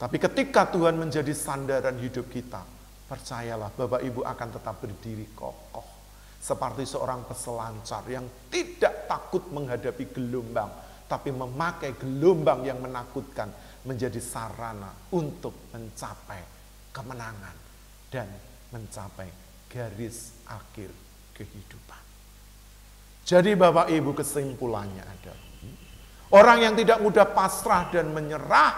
S1: Tapi ketika Tuhan menjadi sandaran hidup kita, percayalah Bapak Ibu akan tetap berdiri kokoh. Seperti seorang peselancar yang tidak takut menghadapi gelombang, tapi memakai gelombang yang menakutkan menjadi sarana untuk mencapai kemenangan dan mencapai garis akhir kehidupan. Jadi Bapak Ibu, kesimpulannya adalah orang yang tidak mudah pasrah dan menyerah,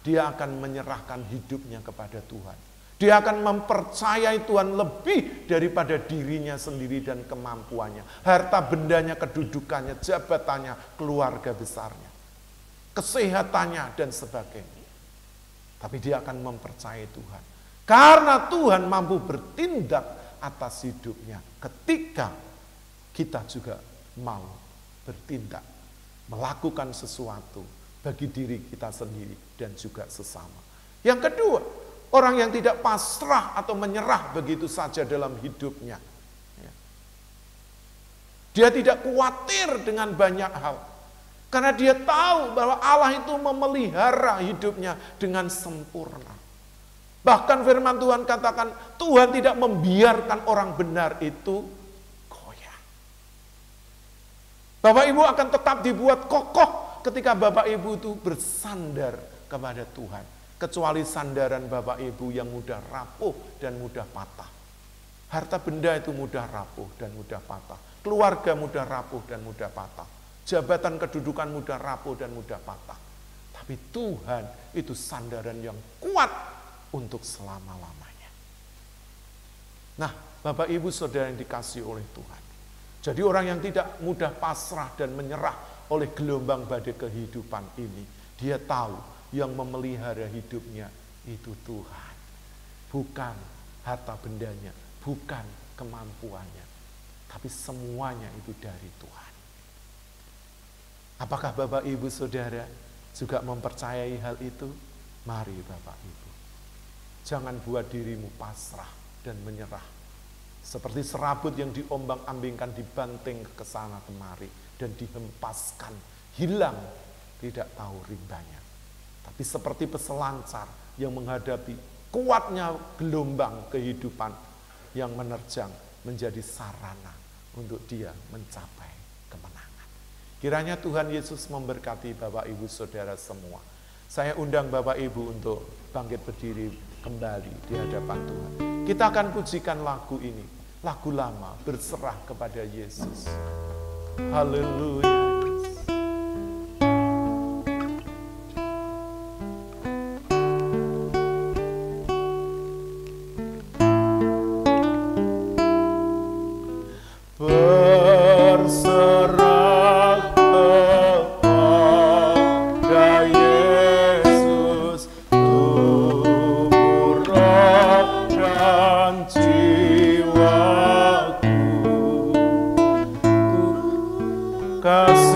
S1: dia akan menyerahkan hidupnya kepada Tuhan. Dia akan mempercayai Tuhan lebih daripada dirinya sendiri dan kemampuannya, harta bendanya, kedudukannya, jabatannya, keluarga besarnya, kesehatannya, dan sebagainya. Tapi dia akan mempercayai Tuhan. Karena Tuhan mampu bertindak atas hidupnya ketika kita juga mau bertindak, melakukan sesuatu bagi diri kita sendiri dan juga sesama. Yang kedua, orang yang tidak pasrah atau menyerah begitu saja dalam hidupnya. Dia tidak khawatir dengan banyak hal. Karena dia tahu bahwa Allah itu memelihara hidupnya dengan sempurna. Bahkan firman Tuhan katakan, Tuhan tidak membiarkan orang benar itu goyah. Bapak Ibu akan tetap dibuat kokoh ketika Bapak Ibu itu bersandar kepada Tuhan. Kecuali sandaran Bapak Ibu yang mudah rapuh dan mudah patah. Harta benda itu mudah rapuh dan mudah patah. Keluarga mudah rapuh dan mudah patah. Jabatan kedudukan mudah rapuh dan mudah patah. Tapi Tuhan itu sandaran yang kuat untuk selama-lamanya. Nah, Bapak Ibu Saudara yang dikasihi oleh Tuhan, Jadi orang yang tidak mudah pasrah dan menyerah oleh gelombang badai kehidupan ini, dia tahu yang memelihara hidupnya itu Tuhan. Bukan harta bendanya, bukan kemampuannya, tapi semuanya itu dari Tuhan. Apakah Bapak Ibu Saudara juga mempercayai hal itu? Mari Bapak Ibu, jangan buat dirimu pasrah dan menyerah. Seperti serabut yang diombang-ambingkan, dibanting ke sana kemari dan dihempaskan, hilang, tidak tahu rimbanya. Tapi seperti peselancar yang menghadapi kuatnya gelombang kehidupan yang menerjang, menjadi sarana untuk dia mencapai kemenangan. Kiranya Tuhan Yesus memberkati Bapak Ibu Saudara semua. Saya undang Bapak Ibu untuk bangkit berdiri kembali di hadapan Tuhan. Kita akan pujikan lagu ini, lagu lama, berserah kepada Yesus. Haleluya. Kasih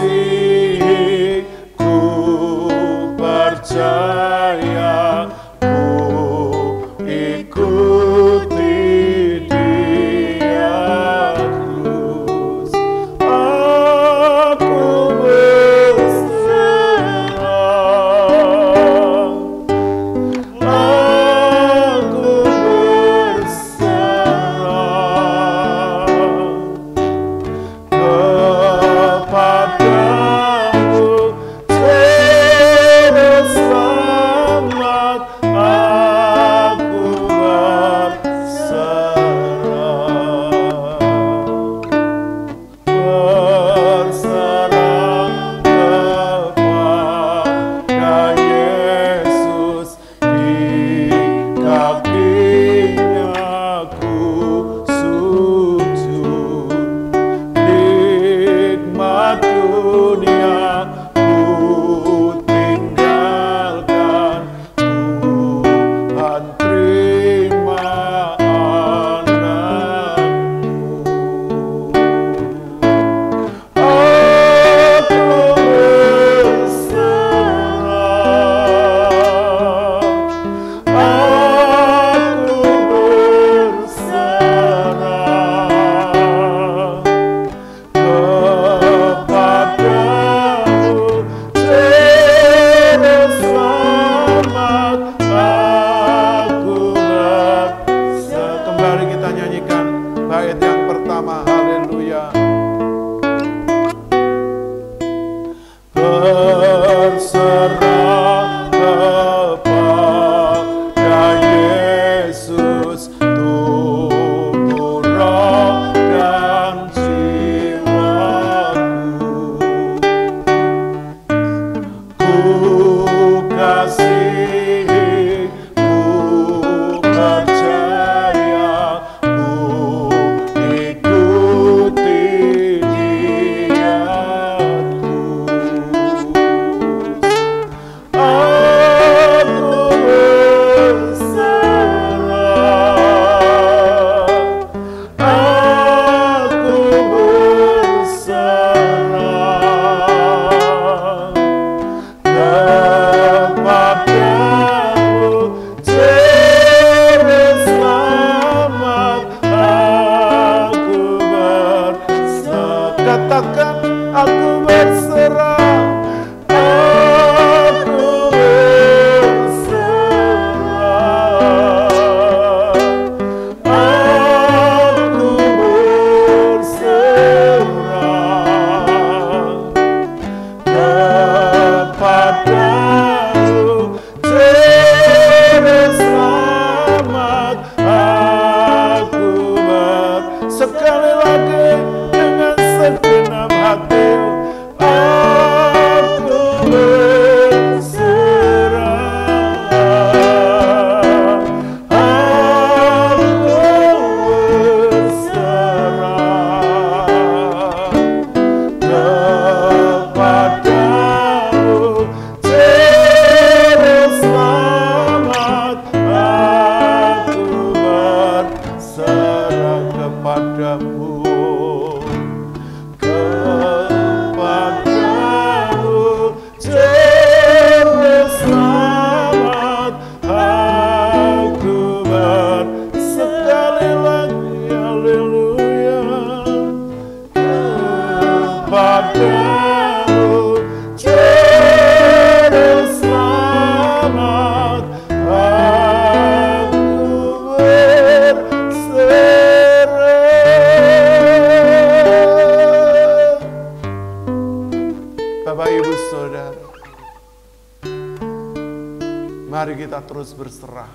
S1: Mari kita terus berserah,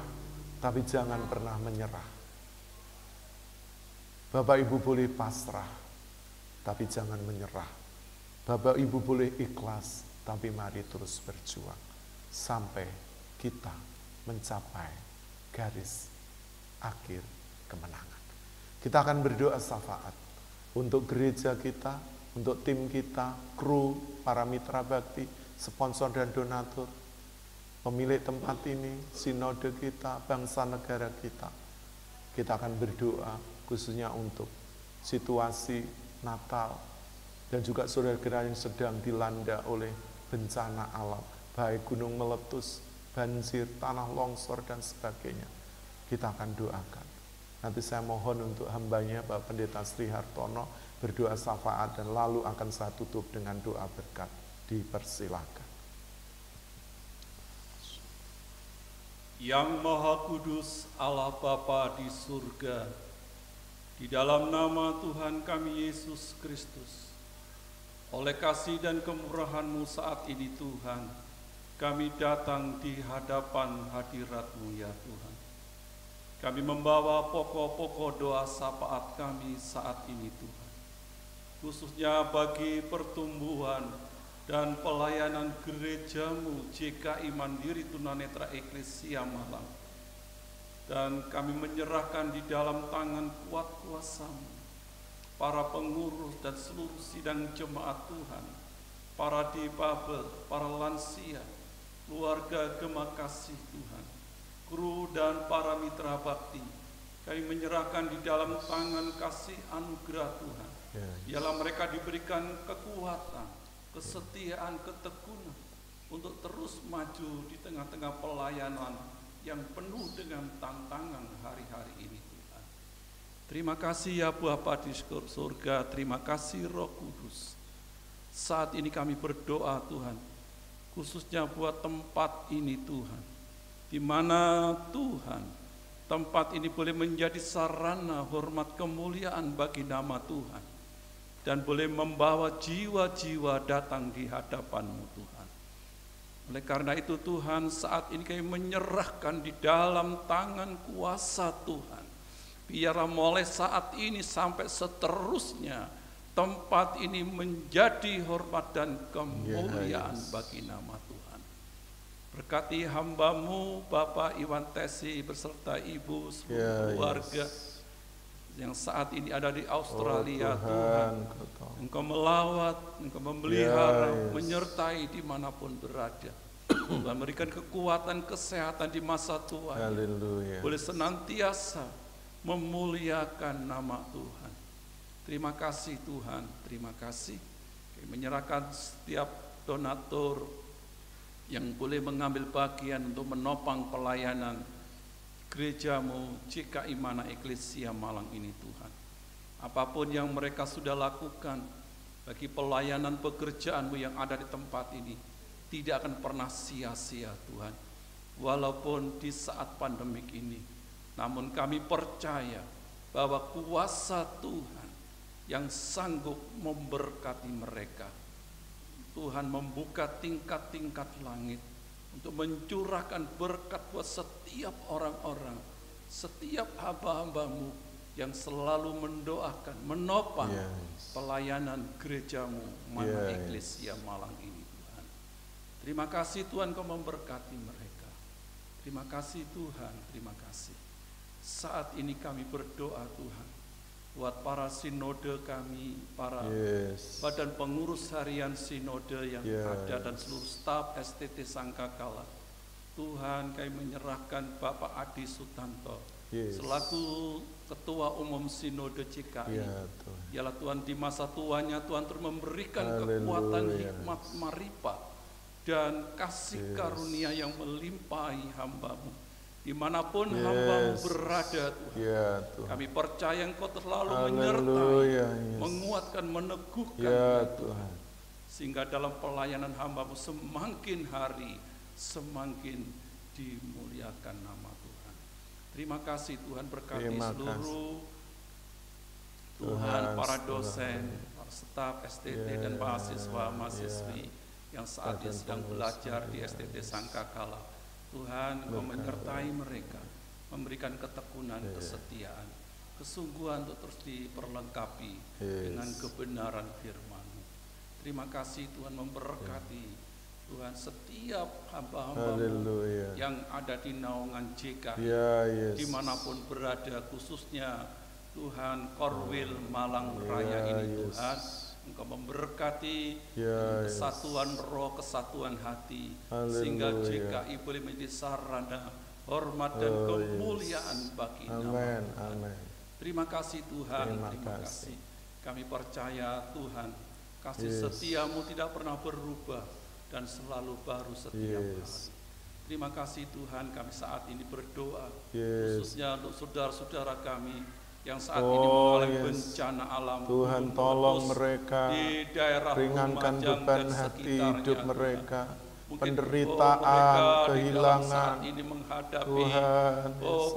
S1: tapi jangan pernah menyerah. Bapak Ibu boleh pasrah, tapi jangan menyerah. Bapak Ibu boleh ikhlas, tapi mari terus berjuang sampai kita mencapai garis akhir kemenangan. Kita akan berdoa syafaat untuk gereja kita, untuk tim kita, kru, para mitra bakti, sponsor dan donatur, pemilik tempat ini, sinode kita, bangsa negara kita. Kita akan berdoa khususnya untuk situasi Natal dan juga saudara-saudara yang sedang dilanda oleh bencana alam, baik gunung meletus, banjir, tanah longsor dan sebagainya. Kita akan doakan. Nanti saya mohon untuk hambanya Bapak Pendeta Sri Hartono berdoa syafaat dan lalu akan saya tutup dengan doa berkat. Dipersilakan.
S2: Yang Maha Kudus Allah Bapa di surga, di dalam nama Tuhan kami Yesus Kristus, oleh kasih dan kemurahan-Mu saat ini Tuhan, kami datang di hadapan hadirat-Mu ya Tuhan. Kami membawa pokok-pokok doa syafaat kami saat ini Tuhan, khususnya bagi pertumbuhan dan pelayanan gereja-Mu JKI Mandiri Tunanetra Eklesia Malang. Dan kami menyerahkan di dalam tangan kuat kuasa-Mu para pengurus dan seluruh sidang jemaat Tuhan, para difabel, para lansia, keluarga Gema Kasih Tuhan, kru dan para mitra bakti. Kami menyerahkan di dalam tangan kasih anugerah Tuhan. Biarlah mereka diberikan kekuatan, kesetiaan, ketekunan untuk terus maju di tengah-tengah pelayanan yang penuh dengan tantangan hari-hari ini Tuhan. Terima kasih ya Bapa di surga, terima kasih Roh Kudus. Saat ini kami berdoa Tuhan, khususnya buat tempat ini Tuhan, di mana Tuhan tempat ini boleh menjadi sarana hormat kemuliaan bagi nama Tuhan, dan boleh membawa jiwa-jiwa datang di hadapan-Mu Tuhan. Oleh karena itu Tuhan, saat ini kami menyerahkan di dalam tangan kuasa Tuhan. Biarlah mulai saat ini sampai seterusnya tempat ini menjadi hormat dan kemuliaan bagi nama Tuhan. Berkati hamba-Mu Bapak Iwan Tesi beserta Ibu seluruh keluarga yang saat ini ada di Australia. Tuhan, Engkau melawat, Engkau memelihara, menyertai dimanapun berada. Tuhan berikan kekuatan, kesehatan di masa tua, boleh senantiasa memuliakan nama Tuhan. Terima kasih Tuhan, terima kasih. Kami menyerahkan setiap donatur yang boleh mengambil bagian untuk menopang pelayanan gereja-Mu JKI Mana Eklesia Malang ini Tuhan. Apapun yang mereka sudah lakukan bagi pelayanan pekerjaan-Mu yang ada di tempat ini tidak akan pernah sia-sia Tuhan. Walaupun di saat pandemik ini, namun kami percaya bahwa kuasa Tuhan yang sanggup memberkati mereka. Tuhan membuka tingkat-tingkat langit untuk mencurahkan berkat buat setiap orang-orang, setiap hamba-hamba-Mu yang selalu mendoakan, menopang pelayanan gereja-Mu Mana Eklesia Malang ini Tuhan. Terima kasih Tuhan Kau memberkati mereka. Terima kasih Tuhan, terima kasih. Saat ini kami berdoa Tuhan buat para sinode kami, para badan pengurus harian sinode yang ada dan seluruh staf STT Sangkakala. Tuhan, kami menyerahkan Bapak Adi Sutanto selaku Ketua Umum Sinode JKI. Yalah Tuhan, di masa tuanya Tuhan terus memberikan kekuatan, hikmat, marifat dan kasih karunia yang melimpahi hamba-Mu. Dimanapun hamba-Mu berada Tuhan, kami percaya Engkau selalu menyertai, menguatkan, meneguhkan Tuhan, sehingga dalam pelayanan hamba-Mu semakin hari semakin dimuliakan nama Tuhan. Terima kasih Tuhan, berkati seluruh Tuhan, para dosen, para staf STT dan mahasiswa-mahasiswi yang saat ini sedang belajar di STT Sangkakala. Tuhan, Engkau menyertai mereka, memberikan ketekunan, kesetiaan, kesungguhan untuk terus diperlengkapi dengan kebenaran firman-Mu. Terima kasih Tuhan, memberkati Tuhan setiap hamba-hamba-Mu yang ada di naungan JKI, dimanapun berada, khususnya Tuhan Korwil Malang Raya ini Tuhan, Engkau memberkati kesatuan roh, kesatuan hati, sehingga JKI boleh menjadi sarana hormat dan kemuliaan bagi nama-Mu. Terima kasih Tuhan, terima kasih. Kami percaya Tuhan, kasih setia-Mu tidak pernah berubah dan selalu baru setiap hari. Terima kasih Tuhan, kami saat ini berdoa khususnya untuk saudara-saudara kami yang saat ini mengalami bencana alam.
S1: Tuhan tolong mereka,
S2: di daerah
S1: ringankan
S2: Lumajang
S1: beban
S2: dan
S1: hati
S2: sekitarnya,
S1: hidup
S2: Tuhan.
S1: mereka,
S2: Mungkin,
S1: penderitaan,
S2: mereka
S1: kehilangan,
S2: di dalam saat ini menghadapi
S1: Tuhan,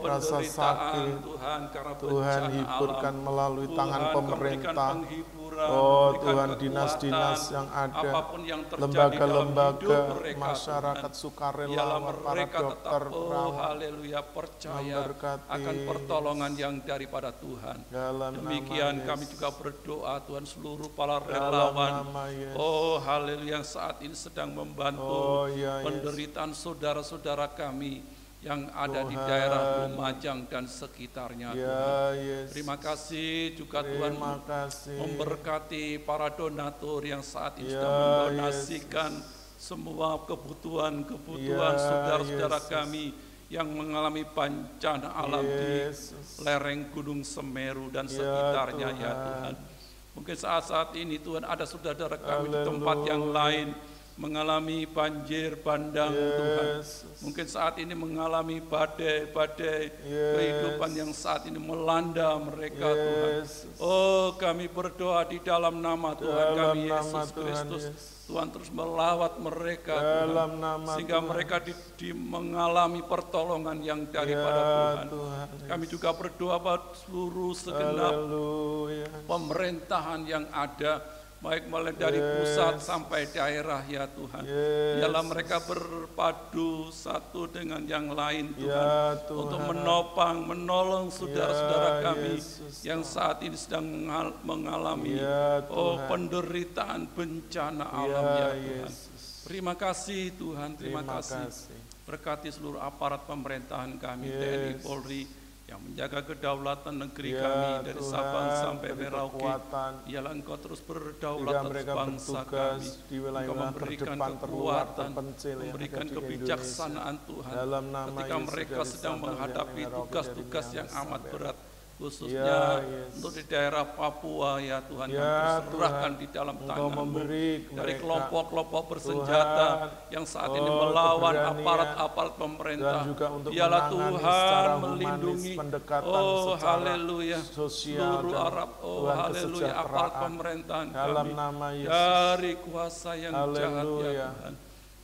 S1: rasa
S2: penderitaan,
S1: sakit,
S2: Tuhan, karena
S1: Tuhan
S2: bencana
S1: hiburkan
S2: alam.
S1: melalui
S2: Tuhan,
S1: tangan
S2: Kau berikan
S1: pemerintah.
S2: penghiburan,
S1: Oh
S2: berikan
S1: Tuhan,
S2: kekuatan,
S1: dinas-dinas yang ada,
S2: apapun yang terjadi
S1: lembaga-lembaga,
S2: dalam hidup mereka,
S1: masyarakat
S2: Tuhan,
S1: sukarelawan, para
S2: mereka
S1: dokter,
S2: tetap,
S1: perawat,
S2: haleluya, percaya
S1: memberkati
S2: akan pertolongan yang daripada Tuhan.
S1: dalam
S2: Demikian
S1: nama
S2: kami
S1: Yesus.
S2: juga berdoa Tuhan, seluruh para
S1: Dalam
S2: relawan,
S1: nama Yesus.
S2: oh haleluya, yang saat ini sedang membantu
S1: Oh, ya, Yesus.
S2: penderitaan saudara-saudara kami yang ada di
S1: Tuhan.
S2: daerah Lumajang dan sekitarnya, Tuhan.
S1: Ya Yesus.
S2: Terima kasih juga Tuhan,
S1: Terima kasih.
S2: memberkati para donatur yang saat ini
S1: Ya,
S2: sudah mendonasikan semua kebutuhan
S1: Ya,
S2: saudara-saudara
S1: Yesus.
S2: kami yang mengalami bencana alam di
S1: Yesus.
S2: lereng Gunung Semeru dan
S1: Ya,
S2: sekitarnya, ya
S1: Tuhan.
S2: Tuhan. Mungkin saat-saat ini Tuhan ada saudara kami di tempat yang lain mengalami banjir bandang, Tuhan.
S1: Yesus.
S2: Mungkin saat ini mengalami badai-badai
S1: Yes.
S2: kehidupan yang saat ini melanda mereka, Tuhan.
S1: Yesus.
S2: Oh, kami berdoa di dalam nama Tuhan
S1: Dalam
S2: kami
S1: nama
S2: Yesus
S1: Tuhan
S2: Kristus.
S1: Yesus.
S2: Tuhan terus melawat mereka,
S1: Dalam
S2: Tuhan,
S1: nama
S2: sehingga
S1: Tuhan.
S2: mereka mengalami pertolongan yang daripada
S1: Ya,
S2: Tuhan.
S1: Tuhan.
S2: Kami juga berdoa buat seluruh segenap
S1: Haleluya.
S2: pemerintahan yang ada, baik mulai dari pusat sampai daerah, ya Tuhan.
S1: Yes.
S2: Biarlah mereka berpadu satu dengan yang lain, Tuhan,
S1: Ya, Tuhan.
S2: untuk menopang, menolong saudara-saudara
S1: Ya,
S2: kami
S1: Yesus.
S2: yang saat ini sedang mengalami
S1: Ya, Tuhan.
S2: penderitaan bencana alam,
S1: Ya,
S2: ya Tuhan.
S1: Yesus.
S2: Terima kasih Tuhan, terima
S1: Terima
S2: kasih.
S1: kasih.
S2: Berkati seluruh aparat pemerintahan kami,
S1: Yes.
S2: TNI, Polri, yang menjaga kedaulatan negeri
S1: Ya,
S2: kami dari
S1: Tuhan,
S2: Sabang sampai
S1: beri
S2: Merauke.
S1: kekuatan.
S2: Ialah Engkau terus
S1: Sehingga
S2: berdaulat atas
S1: mereka
S2: bangsa
S1: bertugas
S2: kami.
S1: di wilayah
S2: Engkau memberikan
S1: terdepan, terluar,
S2: kekuatan,
S1: terpencil yang
S2: memberikan
S1: ada di
S2: kebijaksanaan Tuhan.
S1: Dalam nama
S2: Ketika
S1: Yesus,
S2: mereka
S1: dari
S2: sedang
S1: Sabang,
S2: menghadapi
S1: dari Merauke,
S2: tugas-tugas
S1: dari
S2: yang
S1: Minahasa,
S2: amat
S1: sampai
S2: berat,
S1: Ya,
S2: khususnya
S1: Yesus.
S2: untuk di daerah Papua, ya Tuhan,
S1: Ya,
S2: kami serahkan
S1: Tuhan.
S2: di dalam
S1: Engkau
S2: tangan-Mu.
S1: memberi
S2: Dari
S1: mereka,
S2: kelompok-kelompok bersenjata
S1: Tuhan,
S2: yang saat ini
S1: oh,
S2: melawan
S1: keberanian,
S2: aparat-aparat pemerintah.
S1: dan juga untuk
S2: Biarlah
S1: menangani
S2: Tuhan
S1: secara humanis,
S2: melindungi,
S1: pendekatan
S2: oh
S1: secara
S2: haleluya,
S1: sosial
S2: seluruh
S1: dan
S2: Arab, oh
S1: Tuhan,
S2: haleluya, aparat
S1: kesejahteraan.
S2: pemerintahan
S1: Dalam
S2: kami
S1: nama Yesus.
S2: dari kuasa yang jahat, ya
S1: Haleluya.
S2: Tuhan.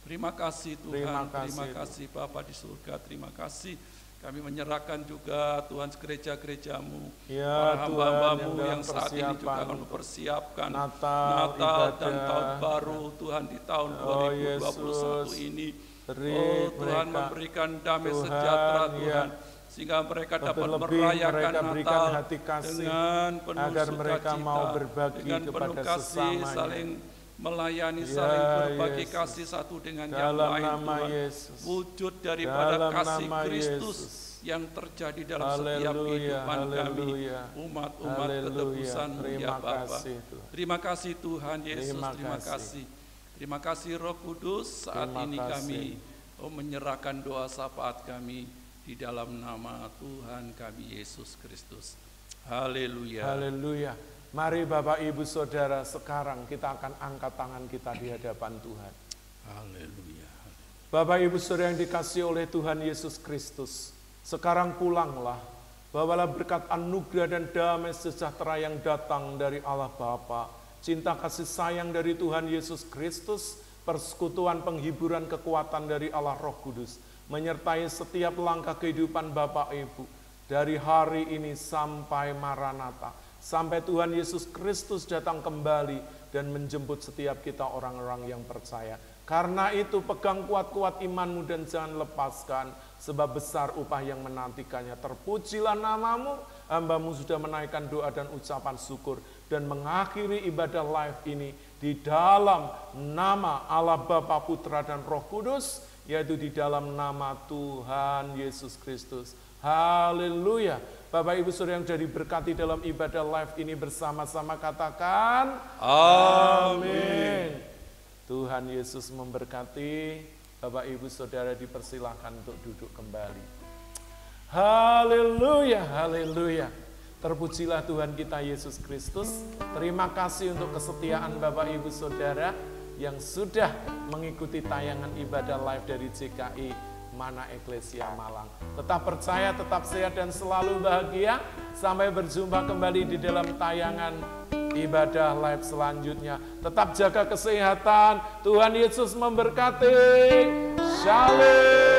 S2: Terima kasih Tuhan,
S1: Terima
S2: terima
S1: kasih,
S2: kasih Bapa di surga, terima kasih. Kami menyerahkan juga Tuhan gereja-gereja-Mu,
S1: Ya,
S2: para
S1: Tuhan,
S2: hamba-Mu
S1: yang
S2: yang
S1: dalam
S2: saat ini juga
S1: persiapan
S2: akan mempersiapkan
S1: Natal,
S2: dan
S1: ibadah.
S2: tahun baru Tuhan di tahun
S1: Oh,
S2: 2021
S1: Yesus.
S2: ini.
S1: Beri
S2: Oh Tuhan,
S1: mereka,
S2: memberikan damai
S1: Tuhan,
S2: sejahtera,
S1: ya.
S2: Tuhan, sehingga mereka dapat
S1: Terlebih
S2: merayakan
S1: mereka berikan
S2: Natal
S1: hati kasih,
S2: dengan penuh
S1: agar mereka
S2: sukacita,
S1: mau berbagi
S2: dengan penuh
S1: kepada
S2: kasih,
S1: sesamanya.
S2: saling melayani,
S1: Ya,
S2: saling berbagi
S1: Yesus.
S2: kasih satu dengan yang
S1: Dalam
S2: lain,
S1: nama
S2: Tuhan.
S1: Yesus.
S2: Wujud daripada
S1: Dalam
S2: kasih
S1: nama
S2: Kristus
S1: Yesus.
S2: yang terjadi dalam setiap
S1: Haleluya,
S2: kehidupan kami,
S1: haleluya.
S2: umat-umat
S1: Haleluya.
S2: ketebusان-Mu, ya
S1: Terima
S2: Bapa.
S1: kasih, Tuhan.
S2: Terima kasih Tuhan Yesus,
S1: Terima
S2: terima
S1: kasih.
S2: kasih. Terima kasih Roh Kudus, saat
S1: Terima
S2: ini
S1: kasih.
S2: kami menyerahkan doa syafaat kami di dalam nama Tuhan kami Yesus Kristus. Haleluya.
S1: Haleluya. Mari Bapak Ibu Saudara, sekarang kita akan angkat tangan kita di hadapan Tuhan.
S2: Haleluya.
S1: Bapak Ibu Saudara yang dikasihi oleh Tuhan Yesus Kristus, sekarang pulanglah, bawalah berkat anugerah dan damai sejahtera yang datang dari Allah Bapa, cinta kasih sayang dari Tuhan Yesus Kristus, persekutuan penghiburan kekuatan dari Allah Roh Kudus, menyertai setiap langkah kehidupan Bapak Ibu, dari hari ini sampai Maranatha, sampai Tuhan Yesus Kristus datang kembali dan menjemput setiap kita orang-orang yang percaya. Karena itu pegang kuat-kuat imanmu dan jangan lepaskan, sebab besar upah yang menantikannya. Terpujilah namamu, hambamu sudah menaikkan doa dan ucapan syukur, dan mengakhiri ibadah live ini di dalam nama Allah Bapa, Putra, dan Roh Kudus, yaitu di dalam nama Tuhan Yesus Kristus. Haleluya. Bapak Ibu Saudara yang sudah diberkati dalam ibadah live ini bersama-sama katakan amin. Tuhan Yesus memberkati. Bapak Ibu Saudara dipersilahkan untuk duduk kembali. Haleluya, haleluya. Terpujilah Tuhan kita Yesus Kristus. Terima kasih untuk kesetiaan Bapak Ibu Saudara yang sudah mengikuti tayangan ibadah live dari JKI Mana Eklesia Malang. Tetap percaya, tetap sehat dan selalu bahagia. Sampai berjumpa kembali di dalam tayangan ibadah live selanjutnya. Tetap jaga kesehatan. Tuhan Yesus memberkati. Shalom.